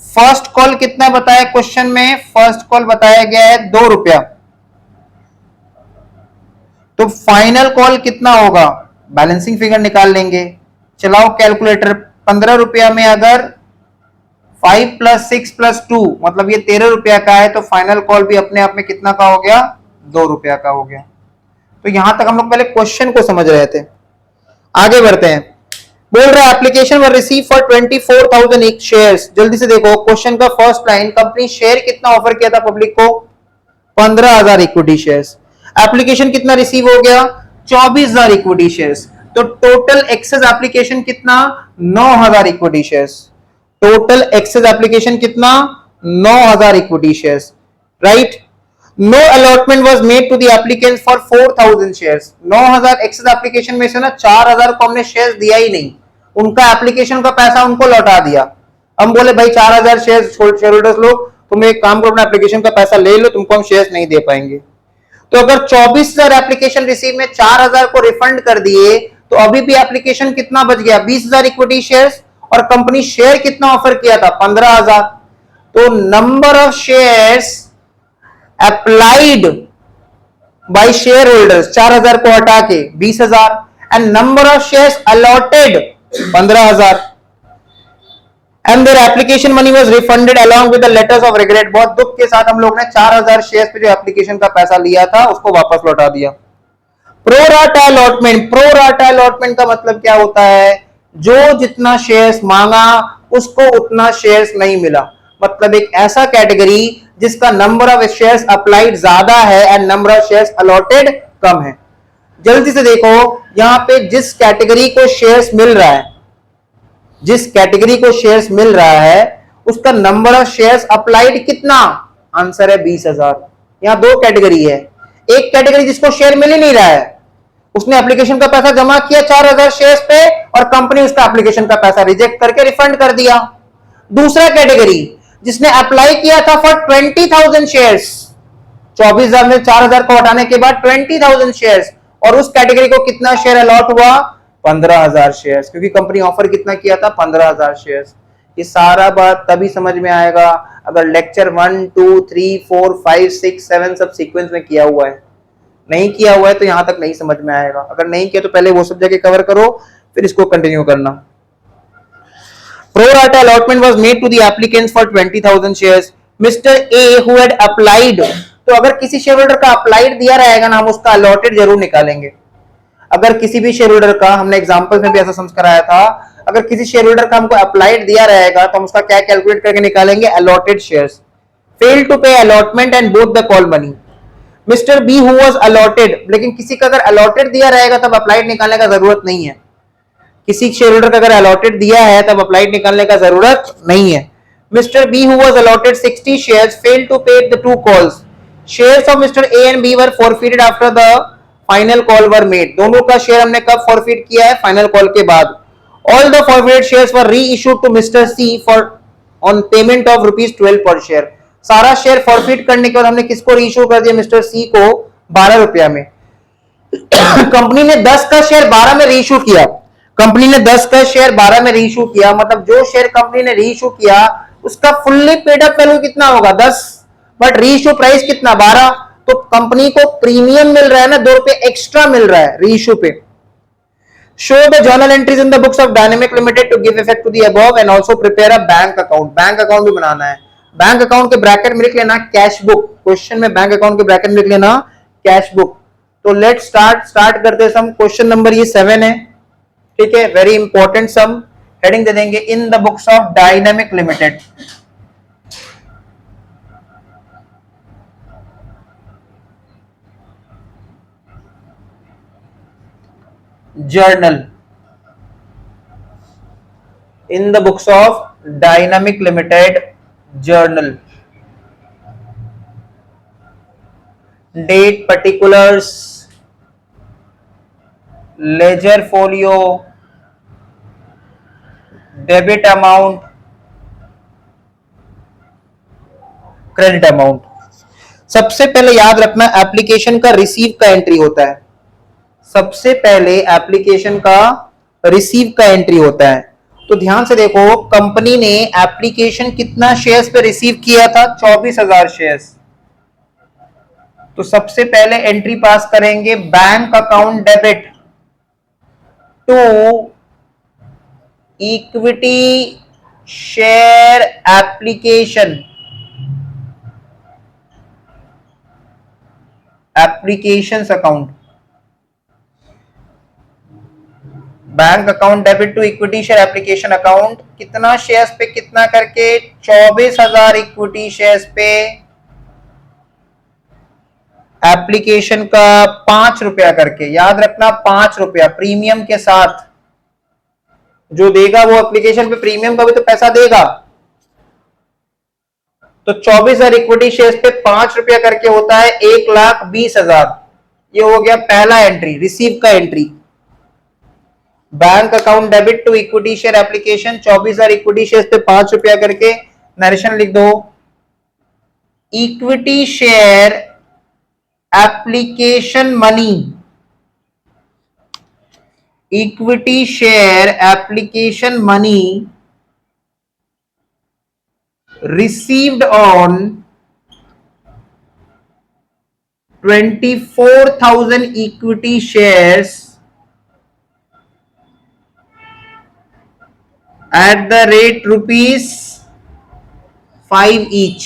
फर्स्ट कॉल कितना बताया क्वेश्चन में, फर्स्ट कॉल बताया गया है 2 रुपया, तो फाइनल कॉल कितना होगा, बैलेंसिंग फिगर निकाल लेंगे। चलाओ कैलकुलेटर, 15 रुपया में अगर 5 + 6 + 2 मतलब ये 13 रुपया का है, तो फाइनल कॉल भी अपने आप में कितना का हो गया, 2 रुपया का हो गया। तो यहां तक हम लोग पहले क्वेश्चन को समझ रहे थे। आगे बढ़ते हैं, बोल रहा है application were receive for 24,000 shares. जल्दी से देखो क्वेश्चन का फर्स्ट लाइन, कंपनी शेयर कितना ऑफर किया था पब्लिक को, 15,000 इक्विटी शेयर्स। एप्लीकेशन कितना रिसीव हो गया, 24,000 इक्विटी शेयर्स। तो टोटल एक्सेस एप्लीकेशन कितना, 9,000 equity shares. Total excess application कितना, 9,000 equity shares, right. No allotment was made to the applicants for 4000 shares. 9000 excess application में से ना 4000 को हमने शेयर्स दिया ही नहीं, उनका एप्लीकेशन का पैसा उनको लौटा दिया। हम बोले भाई 4000 शेयर होल्डर्स लोग, तुम एक काम करो, अपना एप्लीकेशन का पैसा ले लो, तुमको हम शेयर्स नहीं दे पाएंगे। तो अगर 24000 एप्लीकेशन रिसीव में 4000 को रिफंड कर दिए तो अभी भी एप्लीकेशन कितना बच गया, 20000 इक्विटी शेयर्स, और कंपनी शेयर कितना ऑफर किया था, 15000। तो number of shares applied by share holders 4000 को हटा के 20000, and number of shares allotted 15000, and their application money was refunded along with the letters of regret. बहुत दुख के साथ हम लोग ने 4000 शेयर्स पे जो एप्लीकेशन का पैसा लिया था उसको वापस लौटा दिया। प्रोराटा अलॉटमेंट, प्रोराटा अलॉटमेंट का मतलब क्या होता है, जो जितना शेयर्स मांगा उसको उतना शेयर्स नहीं मिला, मतलब एक ऐसा कैटेगरी जिसका नंबर ऑफ शेयर्स अप्लाइड ज्यादा है and number of shares allotted कम है। जल्दी से देखो, यहां पे जिस कैटेगरी को शेयर्स मिल रहा है, जिस कैटेगरी को शेयर्स मिल रहा है उसका नंबर ऑफ शेयर्स अप्लाइड कितना, आंसर है 20000। यहां दो कैटेगरी है, एक कैटेगरी जिसको शेयर मिल ही नहीं रहा है, उसने एप्लीकेशन का पैसा जमा किया 4000 शेयर्स पे और कंपनी उसका एप्लीकेशन का पैसा रिजेक्ट करके रिफंड कर दिया। दूसरा कैटेगरी जिसने अप्लाई किया था फॉर 20000 शेयर्स, 24000 में 4000 को हटाने के बाद 20000 शेयर्स, और उस कैटेगरी को कितना शेयर अलॉट हुआ, 15000 शेयर्स, क्योंकि कंपनी ऑफर कितना किया था, 15000 शेयर्स। ये सारा बात तभी समझ में आएगा अगर लेक्चर 1 2 3 4 5 6 7 सब सीक्वेंस में किया हुआ है। नहीं किया हुआ है तो यहां तक नहीं समझ में आएगा, अगर नहीं किया तो पहले वो सब जगह कवर करो फिर इसको कंटिन्यू करना। Pro rata allotment was made to the applicants for 20,000 shares. Mr. A who had applied, तो अगर किसी शेयर होल्डर का अप्लाइड दिया रहेगा ना, हम उसका अलॉटेड जरूर निकालेंगे। अगर किसी भी शेयर होल्डर का, हमने एग्जांपल में भी ऐसा समझ कराया था, अगर किसी शेयर होल्डर का हमको अप्लाइड दिया रहेगा तो हम उसका क्या कैलकुलेट करके निकालेंगे, allotted shares. Fail to pay allotment and both the call money. Mister B who was allotted, लेकिन किसी का अगर अलॉटेड दिया रहेगा तब अप्लाइड निकालने का जरूरत नहीं है। किसी शेयर होल्डर का अगर अलॉटेड दिया है तब अप्लाइड निकालने का जरूरत नहीं है। Mister B who was allotted 60 shares failed to pay the two calls. Shares of mister A and B were forfeited after the final call were made. दोनों का शेयर हमने कब फॉरफिट किया है, फाइनल कॉल के बाद। All the forfeited shares were re issued to mister C for on payment of ₹12 per share. सारा share forfeit करने के बाद हमने किसको री इशू कर दिया, मिस्टर सी को 12 रुपया में। कंपनी ने 10 का शेयर 12 में री इशू किया, कंपनी ने 10 का शेयर 12 में रीइशू किया, मतलब जो शेयर कंपनी ने रीइशू किया उसका फुल्ली पेड अप वैल्यू कितना होगा, 10, बट रीइशू प्राइस कितना, 12। तो कंपनी को प्रीमियम मिल रहा है ना, ₹2 एक्स्ट्रा मिल रहा है रीइशू पे। Show the journal entries in the books of Dynamic Limited to give effect to the above and also prepare a bank account. Bank account भी बनाना है। बैंक अकाउंट के ब्रैकेट में लिख लेना कैश बुक, क्वेश्चन में bank account के bracket में लिख लेना कैश बुक। तो लेट स्टार्ट करते सम। क्वेश्चन नंबर ये 7 है, ठीक है, वेरी इंपॉर्टेंट सम। हेडिंग दे देंगे in the books of Dynamic Limited. Journal in the books of Dynamic Limited journal. Date particulars, ledger folio, debit amount, credit amount. सबसे पहले याद रखना एप्लीकेशन का रिसीव का एंट्री होता है। सबसे पहले एप्लीकेशन का रिसीव का एंट्री होता है। तो ध्यान से देखो, कंपनी ने एप्लीकेशन कितना शेयर्स पे रिसीव किया था, 24000 शेयर्स। तो सबसे पहले एंट्री पास करेंगे bank account debit to equity share application, applications account. Bank account debit to equity share application account, कितना शेयर्स पे कितना करके, 24000 इक्विटी शेयर्स पे एप्लीकेशन का 5 रुपया करके। याद रखना 5 रुपया प्रीमियम के साथ। जो देगा वो एप्लीकेशन पे प्रीमियम का भी तो पैसा देगा। तो 24,000 इक्विटी शेयर्स पे 5 रुपया करके होता है 1,20,000। ये हो गया पहला एंट्री, रिसीव का entry. Bank account debit to equity share application, 24,000 equity shares पे 5 रुपया करके। नरेशन लिख दो, equity share application money, equity share application money received on 24,000 equity shares at the rate ₹5 each.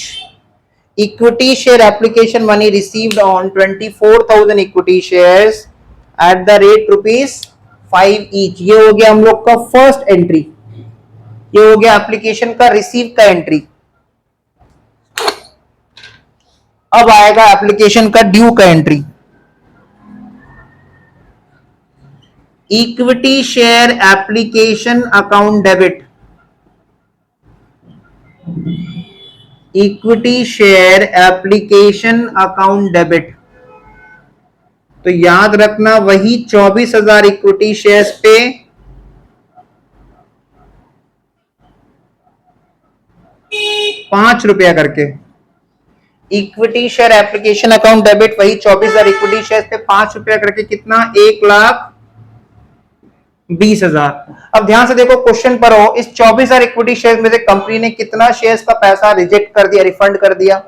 Equity share application money received on 24,000 equity shares at the rate ₹5 each. ये हो गया हम लोग का फर्स्ट एंट्री, ये हो गया एप्लीकेशन का रिसीव का एंट्री। अब आएगा एप्लीकेशन का ड्यू का entry. Equity share application account debit, equity share application account debit. तो याद रखना वही 24,000 इक्विटी शेयर्स पे 5 रुपया करके। Equity share application account debit वही 24,000 इक्विटी शेयर्स पे 5 रुपया करके, कितना 1,20,000। अब ध्यान से देखो क्वेश्चन पर हो, इस 24,000 इक्विटी शेयर्स में से कंपनी ने कितना शेयर्स का पैसा रिजेक्ट कर दिया, रिफंड कर दिया?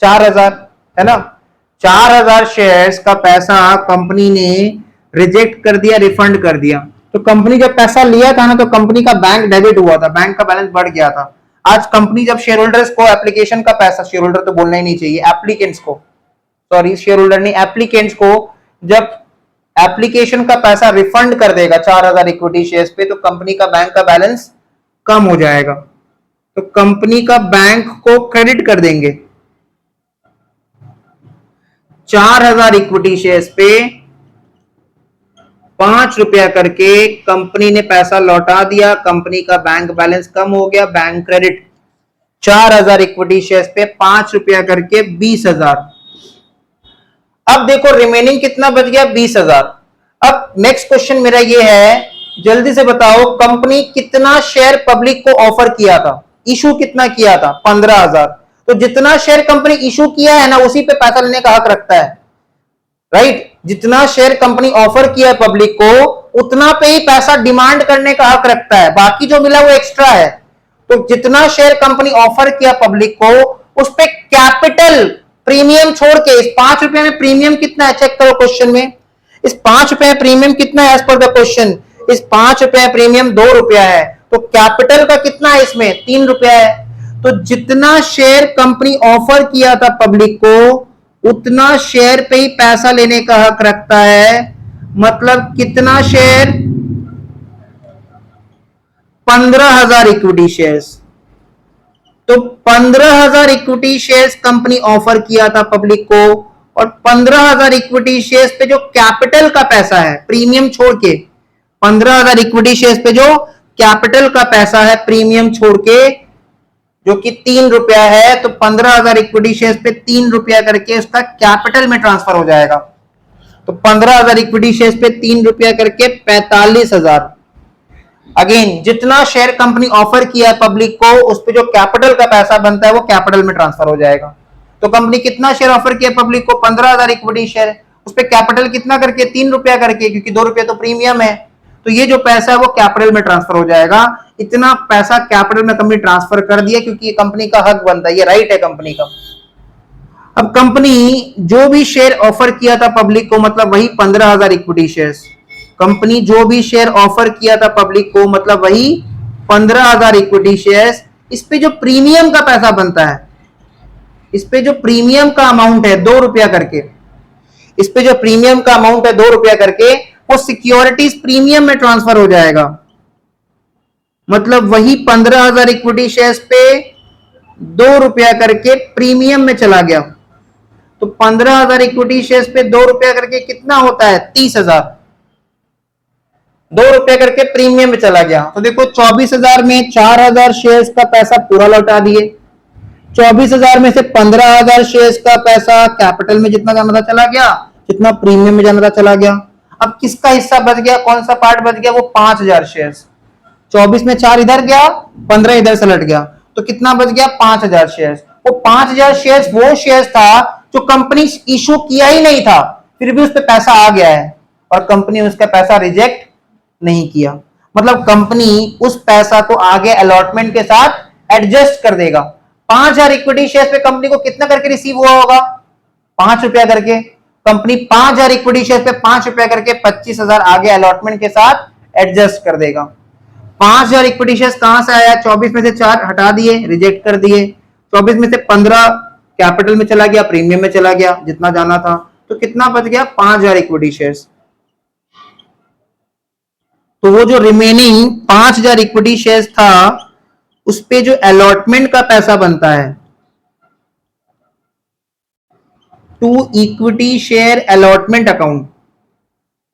4,000, है ना। 4,000 शेयर्स का पैसा कंपनी ने रिजेक्ट कर दिया, रिफंड कर दिया। तो कंपनी जब पैसा लिया था ना, तो कंपनी का बैंक डेबिट हुआ था, बैंक का बैलेंस बढ़ गया था। आज कंपनी जब शेयर होल्डर्स को एप्लीकेशन का पैसा, शेयर होल्डर तो बोलना ही नहीं चाहिए, एप्लीकेंट्स को, सॉरी शेयर होल्डर नहीं, एप्लीकेंट्स को जब एप्लीकेशन का पैसा रिफंड कर देगा 4,000 इक्विटी शेयर्स पे, तो कंपनी का बैंक का बैलेंस कम हो जाएगा। तो कंपनी का बैंक को क्रेडिट कर देंगे। 4,000 इक्विटी शेयर्स पे 5 रुपया करके कंपनी ने पैसा लौटा दिया, कंपनी का बैंक बैलेंस कम हो गया, बैंक क्रेडिट। 4,000 इक्विटी शेयर्स पे 5 रुपया करके 20,000। अब देखो रिमेनिंग कितना बच गया, 20,000। अब नेक्स्ट क्वेश्चन मेरा ये है, जल्दी से बताओ कंपनी कितना शेयर पब्लिक को ऑफर किया था, इशू कितना किया था? 15,000। तो जितना शेयर कंपनी इशू किया है ना, उसी पे पैसा लेने का हक रखता है, राइट। जितना शेयर कंपनी ऑफर किया है पब्लिक को, उतना पे ही पैसा डिमांड करने का हक रखता है, बाकी जो मिला वो एक्स्ट्रा है। तो जितना शेयर कंपनी ऑफर किया पब्लिक को, उस पे कैपिटल प्रीमियम छोड़ के, इस 5 रुपए में प्रीमियम कितना है चेक करो क्वेश्चन में। इस 5 रुपए में प्रीमियम कितना है एज पर द क्वेश्चन? इस 5 रुपए में प्रीमियम 2 रुपया है। तो कैपिटल का कितना है इसमें? 3 रुपया है। तो जितना शेयर कंपनी ऑफर किया था पब्लिक को, उतना शेयर पे ही पैसा लेने का हक रखता है। मतलब कितना शेयर? 15,000 equity shares. तो 15,000 इक्विटी शेयर्स कंपनी ऑफर किया था पब्लिक को, और 15,000 इक्विटी शेयर्स पे जो कैपिटल का पैसा है प्रीमियम छोड़ के, 15,000 इक्विटी शेयर्स पे जो कैपिटल का पैसा है प्रीमियम छोड़ के, जो कि 3 रुपया है, तो 15,000 इक्विटी शेयर्स पे 3 रुपया करके उसका कैपिटल में ट्रांसफर हो जाएगा। तो 15,000 इक्विटी शेयर्स पे 3 रुपया करके 45,000। अगेन जितना शेयर कंपनी ऑफर किया है पब्लिक को, उस पे जो कैपिटल का पैसा बनता है वो कैपिटल में ट्रांसफर हो जाएगा। तो कंपनी कितना शेयर ऑफर किया पब्लिक को? 15,000 इक्विटी शेयर। उस पे कैपिटल कितना करके? 3 रुपया करके, क्योंकि 2 रुपया तो प्रीमियम है। तो ये जो पैसा है वो कैपिटल में ट्रांसफर हो जाएगा। इतना पैसा कैपिटल में कंपनी ट्रांसफर कर दिया, क्योंकि ये कंपनी का हक बनता है, ये राइट है कंपनी का। अब कंपनी जो भी शेयर ऑफर किया था पब्लिक को, मतलब वही 15,000 इक्विटी शेयर्स। कंपनी जो भी शेयर ऑफर किया था पब्लिक को, मतलब वही 15,000 इक्विटी शेयर्स। इस पे जो प्रीमियम का पैसा बनता है, इस पे जो प्रीमियम का अमाउंट है 2 रुपया करके, इस पे जो प्रीमियम का अमाउंट है 2 रुपया करके, वो सिक्योरिटीज प्रीमियम में ट्रांसफर हो जाएगा। मतलब वही 15,000 इक्विटी शेयर्स पे 2 रुपया करके प्रीमियम में चला गया। तो 15,000 इक्विटी शेयर्स पे 2 रुपया करके कितना होता है? 30,000। 2 रुपया करके प्रीमियम में चला गया। तो देखो 24,000 में 4,000 शेयर्स का पैसा पूरा लौटा दिए, 24,000 में से 15,000 शेयर्स का पैसा कैपिटल में जितना जाना था चला गया, जितना प्रीमियम में जाना था चला गया। अब किसका हिस्सा बच गया, कौन सा पार्ट बच गया, वो 5,000 शेयर्स। 24 में 4 इधर गया, 15 इधर से लट गया, तो कितना बच गया, 5,000 शेयर्स। वो 5,000 शेयर्स वो शेयर्स था जो कंपनी इशू किया ही नहीं था, फिर भी उस पर पैसा आ गया है और कंपनी उसका पैसा रिजेक्ट नहीं किया। मतलब कंपनी उस पैसा को आगे अलॉटमेंट के साथ एडजस्ट कर देगा। 5,000 इक्विटी शेयर्स पे कंपनी को कितना करके रिसीव हुआ होगा, 5 रुपया करके। कंपनी 5,000 इक्विटी शेयर्स पे 5 रुपया करके 25,000 आगे अलॉटमेंट के साथ एडजस्ट कर देगा। 5,000 इक्विटी शेयर्स कहां से आया, 24 में से 4 हटा दिए, रिजेक्ट कर दिए। 24 में से 15 कैपिटल में चला गया, प्रीमियम में चला गया जितना जाना था, तो कितना बच गया, 5,000 इक्विटी शेयर्स। तो वो जो रिमेनिंग 5,000 इक्विटी शेयर्स था उस पे जो अलॉटमेंट का पैसा बनता है, to equity share allotment account,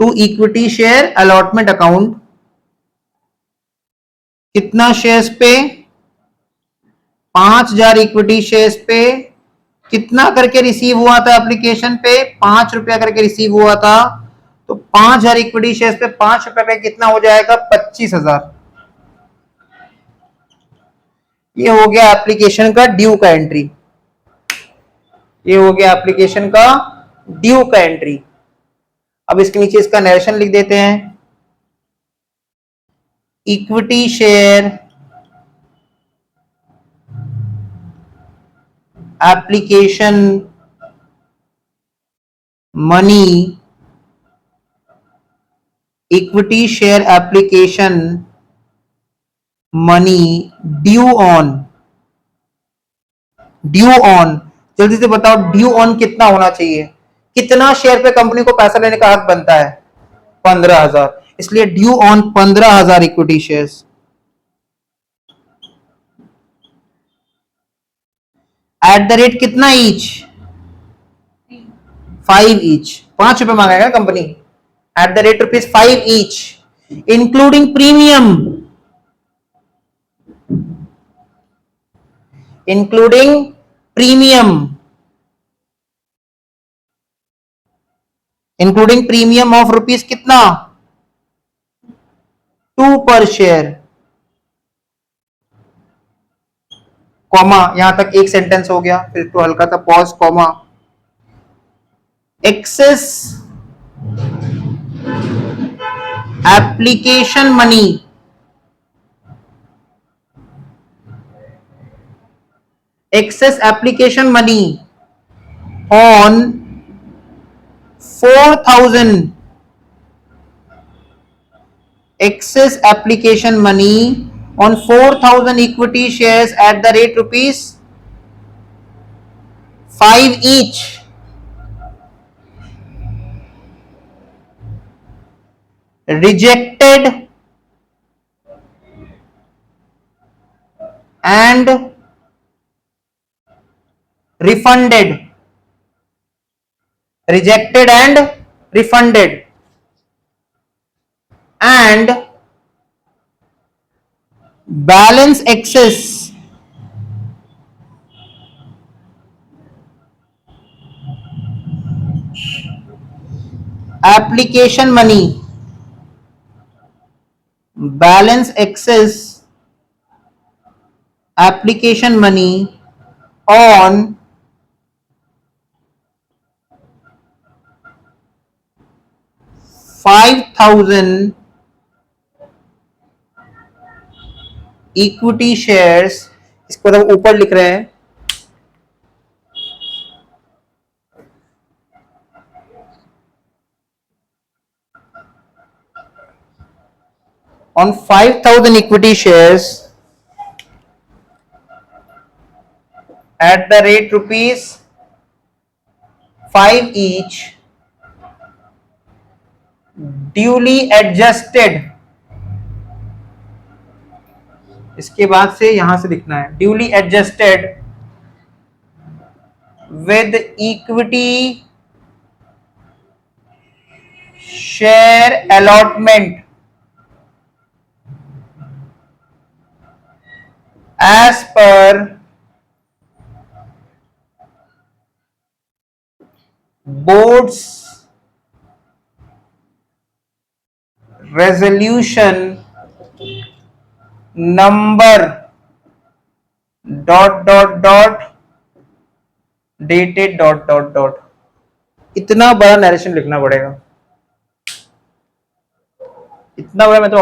to equity share allotment account, कितना शेयर्स पे, 5,000 इक्विटी शेयर्स पे कितना करके रिसीव हुआ था, एप्लीकेशन पे 5 रुपया करके रिसीव हुआ था। तो 5,000 इक्विटी शेयर्स पे 5 रुपए पे कितना हो जाएगा, 25,000। ये हो गया एप्लीकेशन का ड्यू का एंट्री, ये हो गया एप्लीकेशन का ड्यू का एंट्री। अब इसके नीचे इसका नरेशन लिख देते हैं, equity share application money, equity share application money due on, due on, जल्दी से बताओ ड्यू ऑन कितना होना चाहिए, कितना शेयर पे कंपनी को पैसा लेने का हक बनता है, 15,000, इसलिए due on 15,000 equity shares. At the rate कितना ईच, 5 ईच, 5 रुपए मांगेगा company, eight the rate ₹5 each, including premium, including premium, including premium of rupees कितना, 2 पर शेयर, कॉमा, यहां तक एक सेंटेंस हो गया, फिर तो हल्का सा pause, comma, excess application money, excess application money on 4,000, excess application money on 4,000 equity shares at the rate ₹5 each, rejected and refunded, rejected and refunded, and balance excess application money, balance excess application money on 5,000 equity shares, इसको तो ऊपर लिख रहे हैं, on 5,000 equity shares at the rate ₹5 each, duly adjusted, इसके बाद से यहां से लिखना है, duly adjusted with equity share allotment as per boards resolution number dot dot dot dated dot dot dot. इतना बड़ा नरेशन लिखना पड़ेगा, इतना बड़ा, मैं तो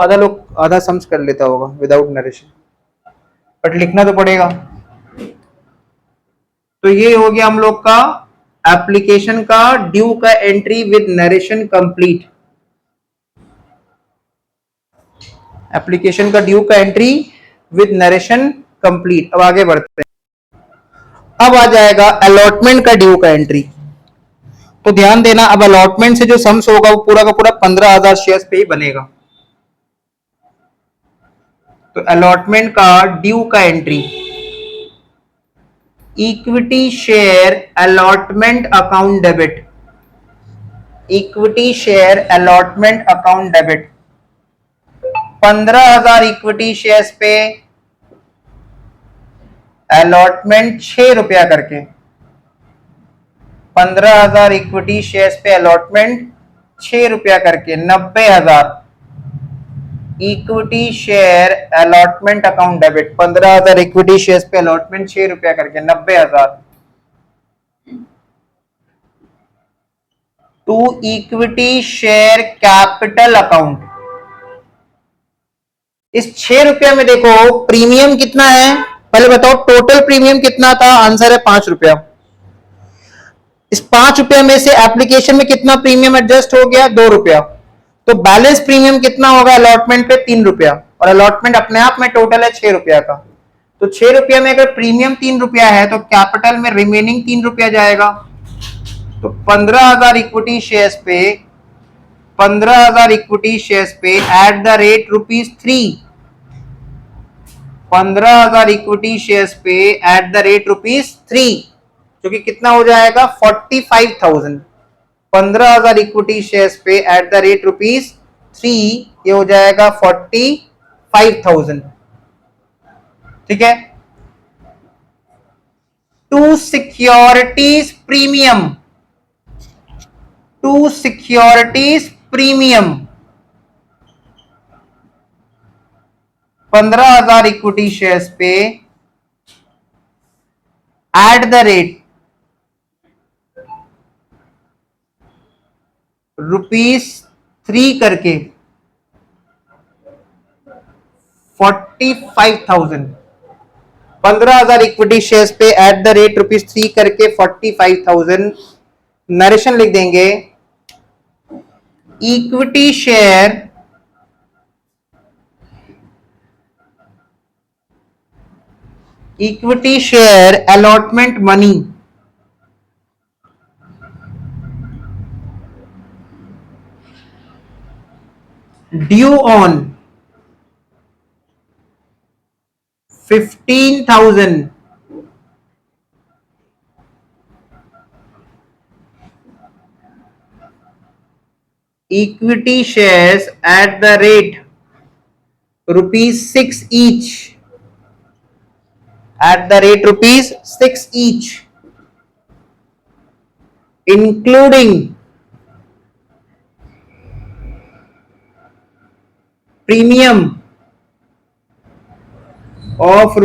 आधा समझ कर लेता होगा विदाउट नरेशन, बट लिखना तो पड़ेगा। तो ये हो गया हम लोग का एप्लीकेशन का ड्यू का entry with narration complete. Application का ड्यू का एंट्री विद नरेशन कंप्लीट। अब आगे बढ़ते हैं। अब आ जाएगा अलॉटमेंट का ड्यू का एंट्री। तो ध्यान देना, अब अलॉटमेंट से जो सम्स होगा वो पूरा का पूरा 15,000 शेयर्स पे ही बनेगा। तो अलॉटमेंट का ड्यू का entry, equity share allotment account debit, equity share allotment account debit 15,000 equity shares पे अलॉटमेंट 6 रुपया करके, 15,000 इक्विटी शेयर्स पे अलॉटमेंट 6 रुपया करके 90,000 equity share allotment account debit, 15,000 equity shares पे अलॉटमेंट 6 रुपया करके 90,000 to equity share capital account. इस 6 रुपया में देखो प्रीमियम कितना है, पहले बताओ टोटल प्रीमियम कितना था, आंसर है 5 रुपया। इस 5 रुपया में से एप्लीकेशन में कितना प्रीमियम एडजस्ट हो गया, 2 रुपया। तो बैलेंस प्रीमियम कितना होगा अलॉटमेंट पे, 3 रुपया, और अलॉटमेंट अपने आप में टोटल है 6 रुपया का। तो 6 रुपया में अगर प्रीमियम 3 रुपया है तो कैपिटल में रिमेनिंग 3 रुपया जाएगा। तो 15,000 इक्विटी शेयर्स पे, 15,000 इक्विटी शेयर्स पे at the rate ₹3, 15,000 equity shares पे एट द रेट ₹3, जो कि कितना हो जाएगा 45,000। 15,000 इक्विटी शेयर्स पे एट द रेट ₹3, ये हो जाएगा 45,000। ठीक है। To securities premium, to securities premium 15,000 equity shares पे एट द रेट ₹3 करके 45,000, 15,000 इक्विटी शेयर्स पे एट द रेट ₹3 करके 45,000। नरेशन लिख देंगे, equity share allotment money due on 15,000 equity shares at the rate ₹6 each, at the rate ₹6 each, including premium of ₹3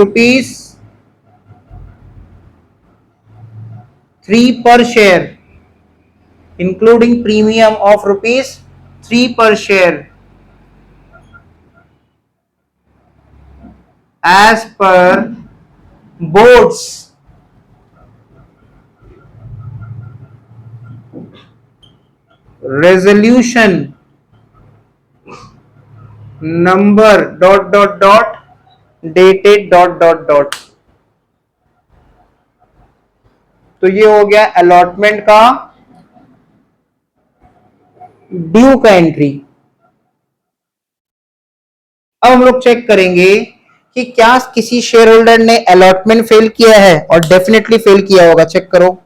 per share, including premium of ₹3 per share as per board's resolution number dot dot dot dated dot dot dot। तो ये हो गया allotment का due का entry. अब हम लोग check करेंगे कि क्या किसी शेयर होल्डर ने अलॉटमेंट फेल किया है, और डेफिनेटली फेल किया होगा। चेक करो,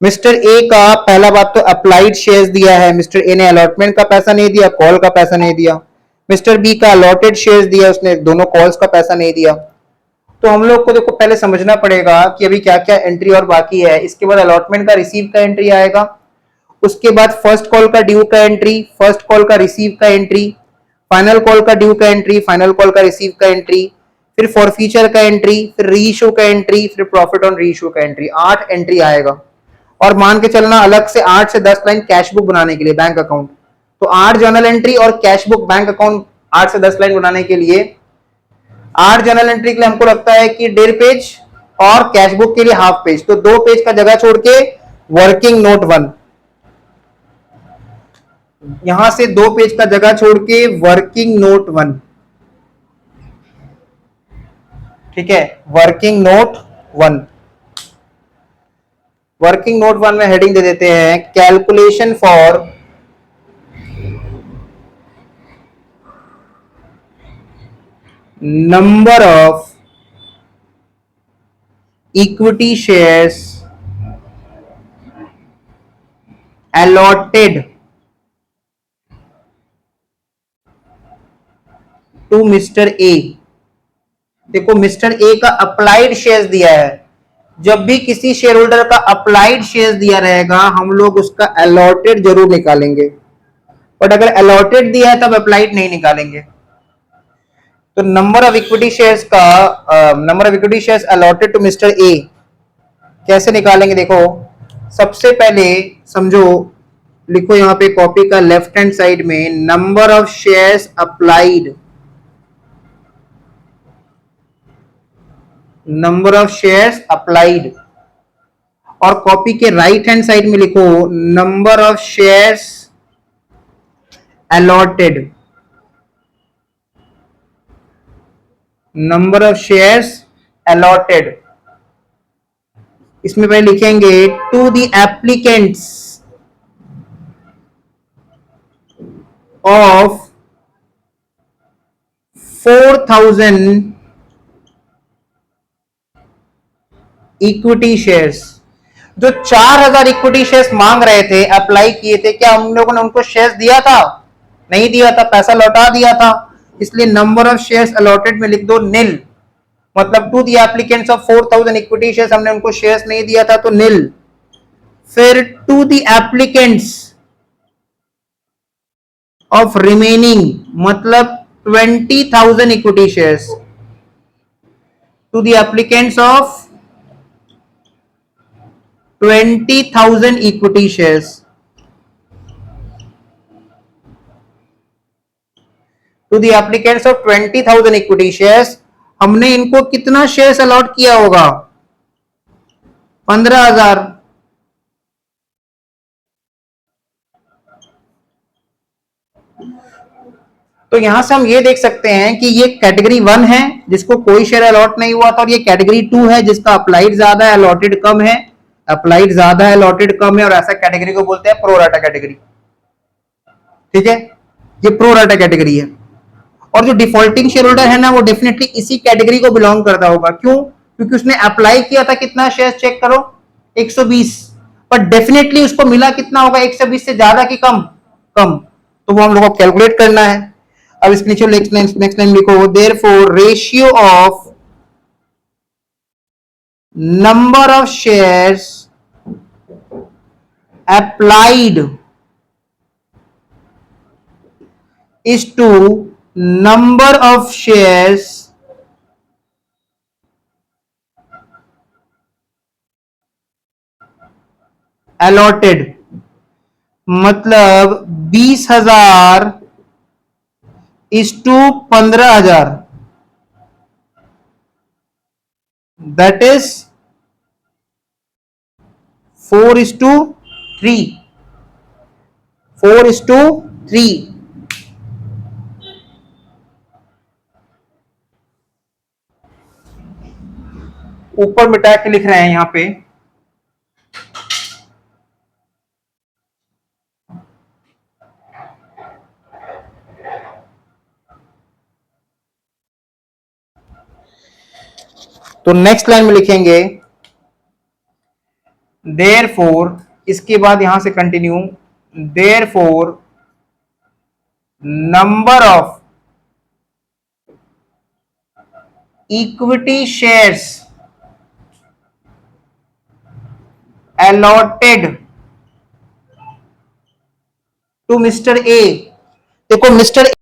मिस्टर ए का पहला बात तो अप्लाइड शेयर्स दिया है, मिस्टर ए ने अलॉटमेंट का पैसा नहीं दिया, कॉल का पैसा नहीं दिया। मिस्टर बी का अलॉटेड शेयर्स दिया, उसने दोनों कॉल्स का पैसा नहीं दिया। तो हम लोग को देखो पहले समझना पड़ेगा कि अभी क्या क्या एंट्री और बाकी है। इसके बाद अलॉटमेंट का रिसीव का एंट्री आएगा, उसके बाद फर्स्ट कॉल का ड्यू का एंट्री, फर्स्ट कॉल का रिसीव का एंट्री, फाइनल कॉल का ड्यू का एंट्री, फाइनल कॉल का रिसीव का एंट्री, फिर फॉरफीचर का एंट्री, फिर रीइश्यू का एंट्री, फिर प्रॉफिट ऑन रीइश्यू का एंट्री। 8 एंट्री आएगा। और मान के चलना अलग से 8 से 10 लाइन कैश बुक बनाने के लिए बैंक अकाउंट, तो 8 जर्नल एंट्री और कैश बुक बैंक अकाउंट 8 से 10 लाइन बनाने के लिए 8 जर्नल एंट्री के लिए हमको लगता है कि 1.5 पेज और कैश बुक के लिए हाफ पेज, तो 2 पेज का जगह छोड़ के वर्किंग नोट 1, यहां से 2 पेज का जगह छोड़ के वर्किंग नोट 1, ठीक है, वर्किंग नोट 1। वर्किंग नोट 1 में हेडिंग दे देते हैं calculation for number of equity shares allotted to mister A. देखो मिस्टर ए का अप्लाइड शेयर्स दिया है, जब भी किसी शेयर होल्डर का अप्लाइड शेयर्स दिया रहेगा हम लोग उसका अलॉटेड जरूर निकालेंगे, बट अगर अलॉटेड दिया है तब अप्लाइड नहीं निकालेंगे। तो नंबर ऑफ इक्विटी शेयर्स का number of equity shares allotted to mister A कैसे निकालेंगे? देखो सबसे पहले समझो, लिखो यहां पे कॉपी का लेफ्ट हैंड साइड में number of shares applied, number of shares applied, और कॉपी के राइट हैंड साइड में लिखो number of shares allotted, number of shares allotted. इसमें पहले लिखेंगे to the applicants of 4,000 equity shares. जो 4,000 इक्विटी शेयर्स मांग रहे थे, अप्लाई किए थे, क्या हम लोगों ने उनको शेयर्स दिया था? नहीं दिया था, पैसा लौटा दिया था। इसलिए नंबर ऑफ शेयर्स अलॉटेड में लिख दो नील, मतलब to the applicants of 4,000 equity shares, हमने उनको शेयर्स नहीं दिया था तो नील। फिर to the applicants of remaining, मतलब 20,000 equity shares, to the applicants of 20,000 equity shares, to the applicants of 20,000 equity shares. हमने इनको कितना शेयर्स अलॉट किया होगा? 15,000। तो यहां से हम ये देख सकते हैं कि ये कैटेगरी 1 है जिसको कोई शेयर अलॉट नहीं हुआ था, और ये कैटेगरी 2 है जिसका अप्लाइड ज्यादा है अलॉटेड कम है, अप्लाइड ज्यादा है अलॉटेड कम है, और ऐसा कैटेगरी को बोलते हैं प्रो राटा कैटेगरी। ठीक है, ये प्रो राटा कैटेगरी है। और जो डिफॉल्टिंग शेयर होल्डर है ना, वो डेफिनेटली इसी कैटेगरी को बिलोंग करता होगा। क्यों? क्योंकि उसने अप्लाई किया था कितना शेयर, चेक करो 120, पर डेफिनेटली उसको मिला कितना होगा? 120 से ज्यादा कि कम? कम। तो वो हम लोग को कैलकुलेट करना है। अब इसके नीचे नेक्स्ट लाइन लिखो therefore ratio of number of shares applied is to number of shares allotted, मतलब 20,000 is to 15,000, that is 4:3, 4:3। ऊपर मिटा के लिख रहे हैं यहां पे, तो नेक्स्ट लाइन में लिखेंगे देयरफॉर, इसके बाद यहां से continue, therefore number of equity shares allotted to mister A. देखो मिस्टर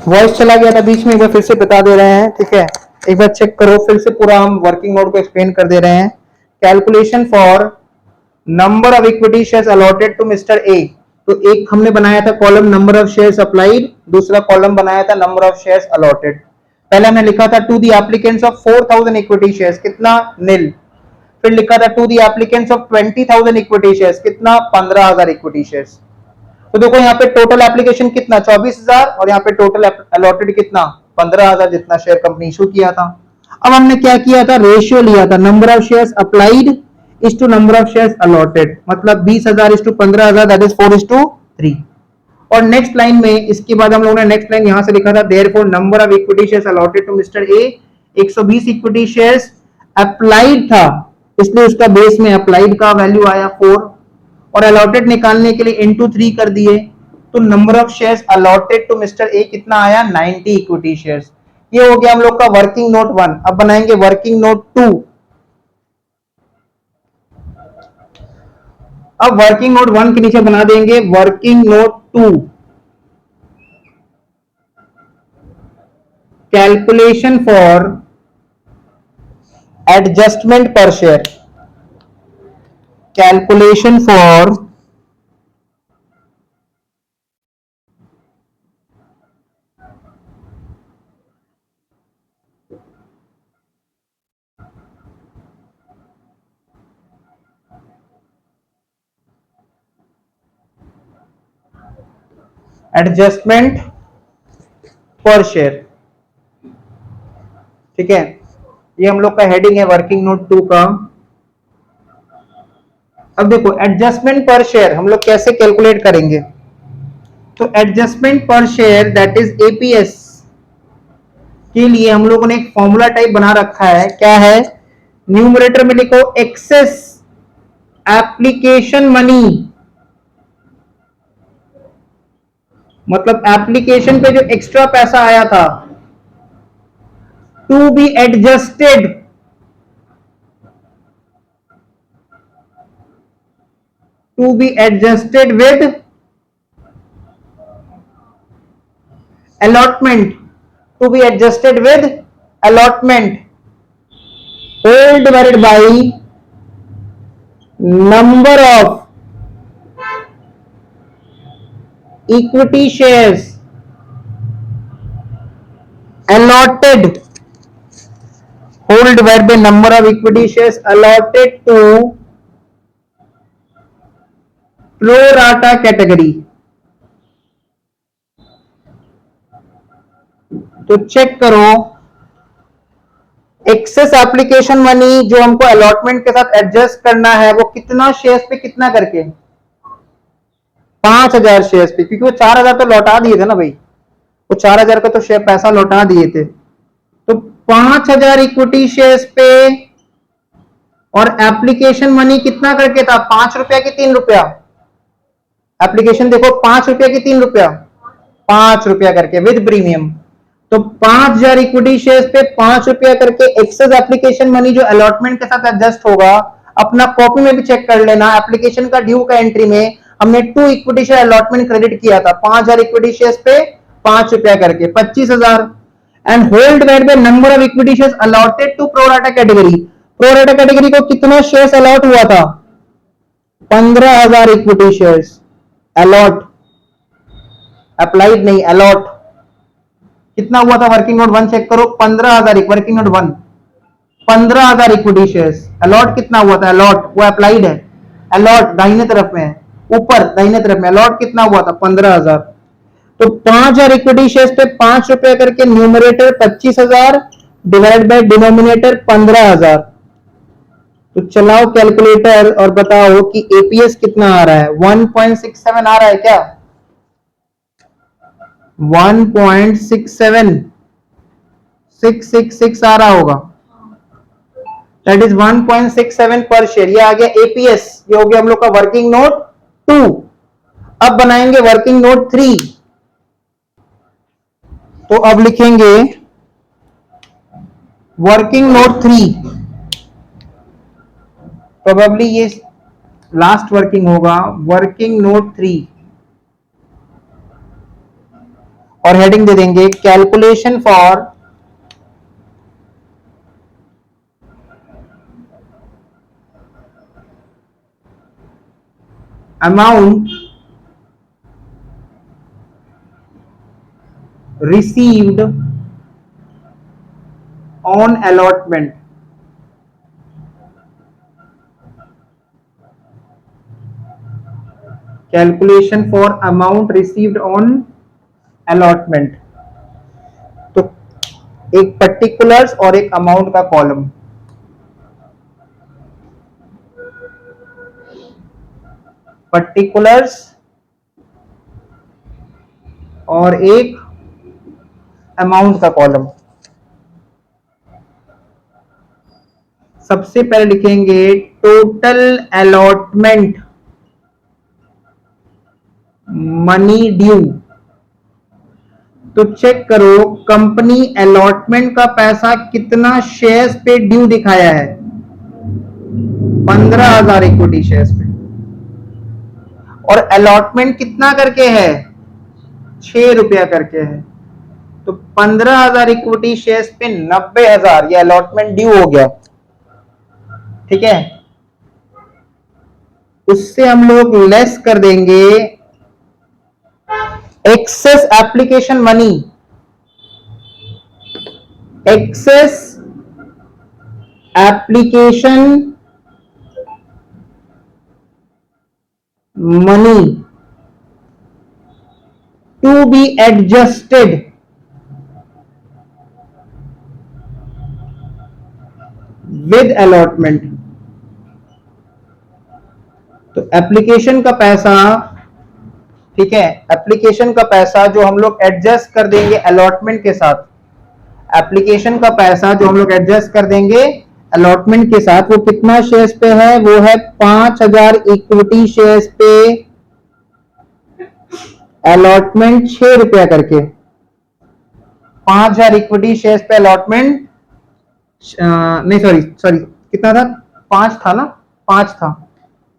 वॉइस चला गया था बीच में, एक बार फिर से बता दे रहे हैं, ठीक है। एक बार चेक करो फिर से, पूरा हम वर्किंग नोट को एक्सप्लेन कर दे रहे हैं। Calculation for number of equity shares allotted to mister A. तो एक हमने बनाया था column number of shares applied, दूसरा कॉलम बनाया था नंबर ऑफ शेयर्स अलॉटेड। पहले हमने लिखा था to the applicants of 4000 equity shares, कितना नील। फिर लिखा था to the applicants of 20,000 equity shares, कितना 15,000 इक्विटी शेयर्स। तो देखो यहाँ पे टोटल एप्लीकेशन कितना 24,000 और यहाँ पे टोटल अलॉटेड कितना 15,000 जितना शेयर कंपनी इशू किया था। अब हमने क्या किया था, रेशियो लिया था number of shares applied is to number of shares allotted, मतलब 20,000 इज टू 15,000, दैट इज 4:3। और नेक्स्ट लाइन में, इसके बाद हम लोगों ने नेक्स्ट लाइन यहां से लिखा था therefore number of equity shares allotted to mister A 120 equity shares applied था, इसलिए उसका बेस में अप्लाइड का वैल्यू आया 4 और अलॉटेड निकालने के लिए इनटू 3 कर दिए, तो number of shares allotted to mister A कितना आया 90 इक्विटी शेयर्स। ये हो गया हम लोग का वर्किंग नोट 1। अब बनाएंगे वर्किंग नोट 2। अब वर्किंग नोट 1 के नीचे बना देंगे working note 2, calculation for adjustment पर शेयर। कैलकुलेशन फॉर एडजस्टमेंट पर शेयर, ठीक है। ये हम लोग का हेडिंग है वर्किंग नोट 2 का। अब देखो एडजस्टमेंट पर शेयर हम लोग कैसे कैलकुलेट करेंगे, तो एडजस्टमेंट पर शेयर दैट इज एपीएस के लिए हम लोगों ने एक फॉर्मूला टाइप बना रखा है। क्या है, न्यूमरेटर में लिखो एक्सेस एप्लीकेशन मनी, मतलब एप्लीकेशन पे जो एक्स्ट्रा पैसा आया था, to be adjusted with allotment, to be adjusted with allotment, whole divided by number of equity shares allotted, whole divided by number of equity shares allotted to pro rata category। तो check करो access application money जो हमको allotment के साथ adjust करना है वो कितना शेयर्स पे कितना करके 5,000 शेयर्स पे, क्योंकि वो 4,000 तो लौटा दिए थे ना भाई, वो 4,000 का तो शेयर पैसा लौटा दिए थे, तो 5,000 इक्विटी शेयर्स पे और एप्लीकेशन मनी कितना करके था 5 रुपया की 3 रुपया। एप्लीकेशन देखो 5 रुपया की 3 रुपया, 5 रुपया करके विद प्रीमियम। तो 5,000 इक्विटी शेयर्स पे 5 रुपया करके एक्सेस एप्लीकेशन मनी जो अलॉटमेंट के साथ एडजस्ट होगा, अपना कॉपी में भी चेक कर लेना, एप्लीकेशन का ड्यू का एंट्री में हमने 2 इक्विटी शेयर अलॉटमेंट क्रेडिट किया था, 5,000 इक्विटी शेयर्स पे 5 रुपया करके 25,000। And whole divided by number of equity shares allotted to pro rata category. Pro rata category को कितना शेयर्स अलॉट हुआ था 15,000 इक्विटी शेयर्स अलॉट, अप्लाइड नहीं अलॉट। कितना हुआ था वर्किंग नोट 1 चेक करो, 15,000 working note 1 15,000 equity shares. Allot कितना हुआ था, अलॉट वो अप्लाइड है, अलॉट दाहिने तरफ में है, ऊपर दाहिने तरफ में। अलॉट कितना हुआ था 15,000। तो 5,000 इक्विटी शेयर्स पे 5 रुपए करके न्यूमरेटर 25,000 डिवाइड बाय डिनोमिनेटर 15,000। तो चलाओ कैलकुलेटर और बताओ कि एपीएस कितना आ रहा है। 1.67 आ रहा है क्या, 1.67 666 आ रहा होगा, दैट इज 1.67 पर शेयर। ये आ गया एपीएस, ये हो गया हम लोग का वर्किंग नोट 2। अब बनाएंगे वर्किंग नोट 3। तो अब लिखेंगे वर्किंग नोट 3, प्रोबेबली ये लास्ट वर्किंग होगा, वर्किंग नोट 3, और हेडिंग दे देंगे calculation for amount received on allotment. Calculation for amount received on allotment. तो एक पर्टिकुलर्स और एक अमाउंट का कॉलम, पर्टिकुलर्स और एक अमाउंट का कॉलम। सबसे पहले लिखेंगे टोटल अलॉटमेंट मनी ड्यू। तो चेक करो कंपनी अलॉटमेंट का पैसा कितना शेयर्स पे ड्यू दिखाया है, 15,000 इक्विटी शेयर्स पे, और अलॉटमेंट कितना करके है, 6 रुपया करके है। तो 15,000 इक्विटी शेयर्स पे 90,000 ये अलॉटमेंट ड्यू हो गया, ठीक है। उससे हम लोग लेस कर देंगे excess application money, excess application money to be adjusted with allotment. तो एप्लीकेशन का पैसा, ठीक है, एप्लीकेशन का पैसा जो हम लोग एडजस्ट कर देंगे अलॉटमेंट के साथ, एप्लीकेशन का पैसा जो हम लोग एडजस्ट कर देंगे अलॉटमेंट के साथ, वो कितना शेयर्स पे है, वो है 5,000 इक्विटी शेयर्स पे, अलॉटमेंट 6 रुपया करके। 5,000 इक्विटी शेयर्स पे अलॉटमेंट, नहीं सॉरी सॉरी कितना था, 5 था ना, 5 था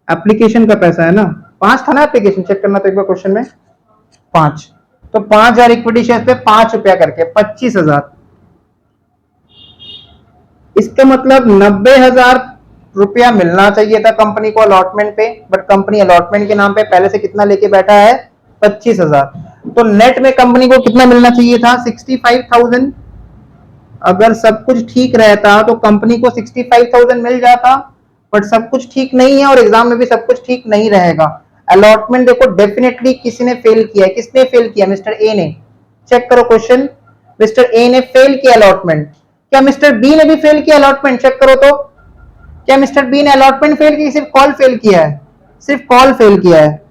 एप्लीकेशन का पैसा है ना, 5 था ना एप्लीकेशन, चेक करना तो एक बार क्वेश्चन में, 5। तो 5,000 इक्विटी शेयर्स पे 5 रुपया करके 25,000। इसका मतलब 90,000 रुपया मिलना चाहिए था कंपनी को अलॉटमेंट पे, बट कंपनी अलॉटमेंट के नाम पे पहले से कितना लेके बैठा है, 25,000। तो नेट में कंपनी को कितना मिलना चाहिए था, 65,000। अगर सब कुछ ठीक रहता तो कंपनी को 65,000 मिल जाता, बट सब कुछ ठीक नहीं है और एग्जाम में भी सब कुछ ठीक नहीं रहेगा। अलॉटमेंट देखो डेफिनेटली किसी ने फेल किया है, किसने फेल किया, मिस्टर ए ने। चेक करो क्वेश्चन, मिस्टर ए ने फेल किया अलॉटमेंट। क्या मिस्टर बी ने भी फेल किया अलॉटमेंट, चेक करो तो। क्या मिस्टर बी ने अलॉटमेंट फेल किया, सिर्फ कॉल फेल किया है, सिर्फ कॉल फेल किया है।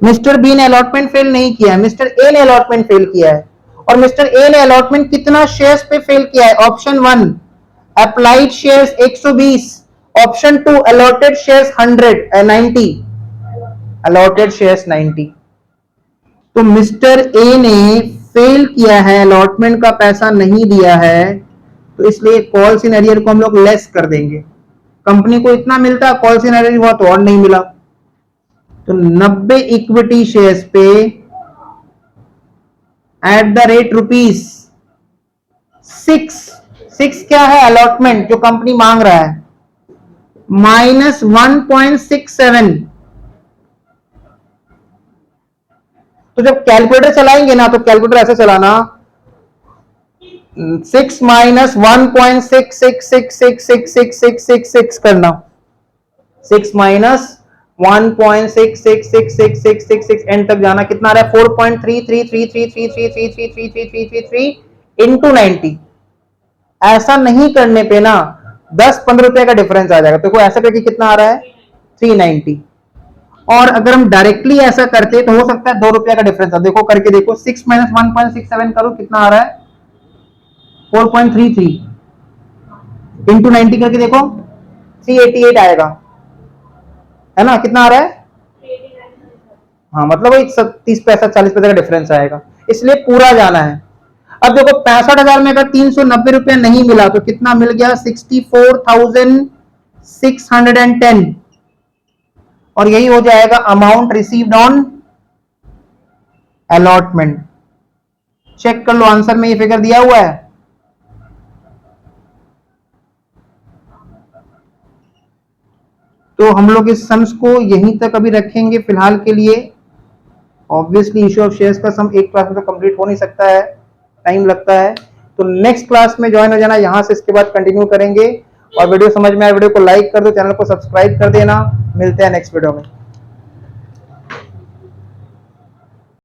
मिस्टर बी ने अलॉटमेंट फेल नहीं किया है, मिस्टर ए ने अलॉटमेंट फेल किया है। और मिस्टर ए ने अलॉटमेंट कितना शेयर्स पे फेल किया है, option 1 applied shares 120, option 2 allotted shares 90, allotted shares 90। तो मिस्टर ए ने फेल किया है, अलॉटमेंट का पैसा नहीं दिया है, तो इसलिए कॉल सिनेरियो को हम लोग लेस कर देंगे। कंपनी को इतना मिलता, कॉल सिनेरियो हुआ तो और नहीं मिला। तो 90 इक्विटी शेयर्स पे एट द रेट रुपीज 6 क्या है अलॉटमेंट जो कंपनी मांग रहा है, -1.67 तो जब कैलकुलेटर चलाएंगे ना तो कैलकुलेटर ऐसे चलाना 6 माइनस 1.66666666 करना 6 माइनस 1.666666 एंड तक जाना कितना आ रहा है 4.333333333333 इंटू 90 ऐसा नहीं करने पे ना 10-15 रुपए का डिफरेंस आ जाएगा। देखो ऐसा करके कितना आ रहा है 390 और अगर हम डायरेक्टली ऐसा करते तो हो सकता है 2 रुपया का डिफरेंस है। देखो करके देखो 6 माइनस 1.67 करो कितना आ रहा है 4.33 इंटू 90 करके देखो 388 आएगा है ना कितना आ रहा है हाँ मतलब वही 30 पैसा 40 पैसा का डिफरेंस आएगा इसलिए पूरा जाना है। अब देखो 65,000 में अगर 390 रुपया नहीं मिला तो कितना मिल गया 64,610 और यही हो जाएगा amount received on allotment. Check कर लो आंसर में ये फिगर दिया हुआ है। तो हम लोग इस सम्स को यहीं तक अभी रखेंगे फिलहाल के लिए। ऑब्वियसली इश्यू ऑफ शेयर्स का सम एक क्लास में तो कंप्लीट हो नहीं सकता है, टाइम लगता है। तो नेक्स्ट क्लास में ज्वाइन हो जाना, यहां से इसके बाद कंटिन्यू करेंगे। और वीडियो समझ में आए वीडियो को लाइक कर दो, चैनल को सब्सक्राइब कर देना। मिलते हैं नेक्स्ट वीडियो में।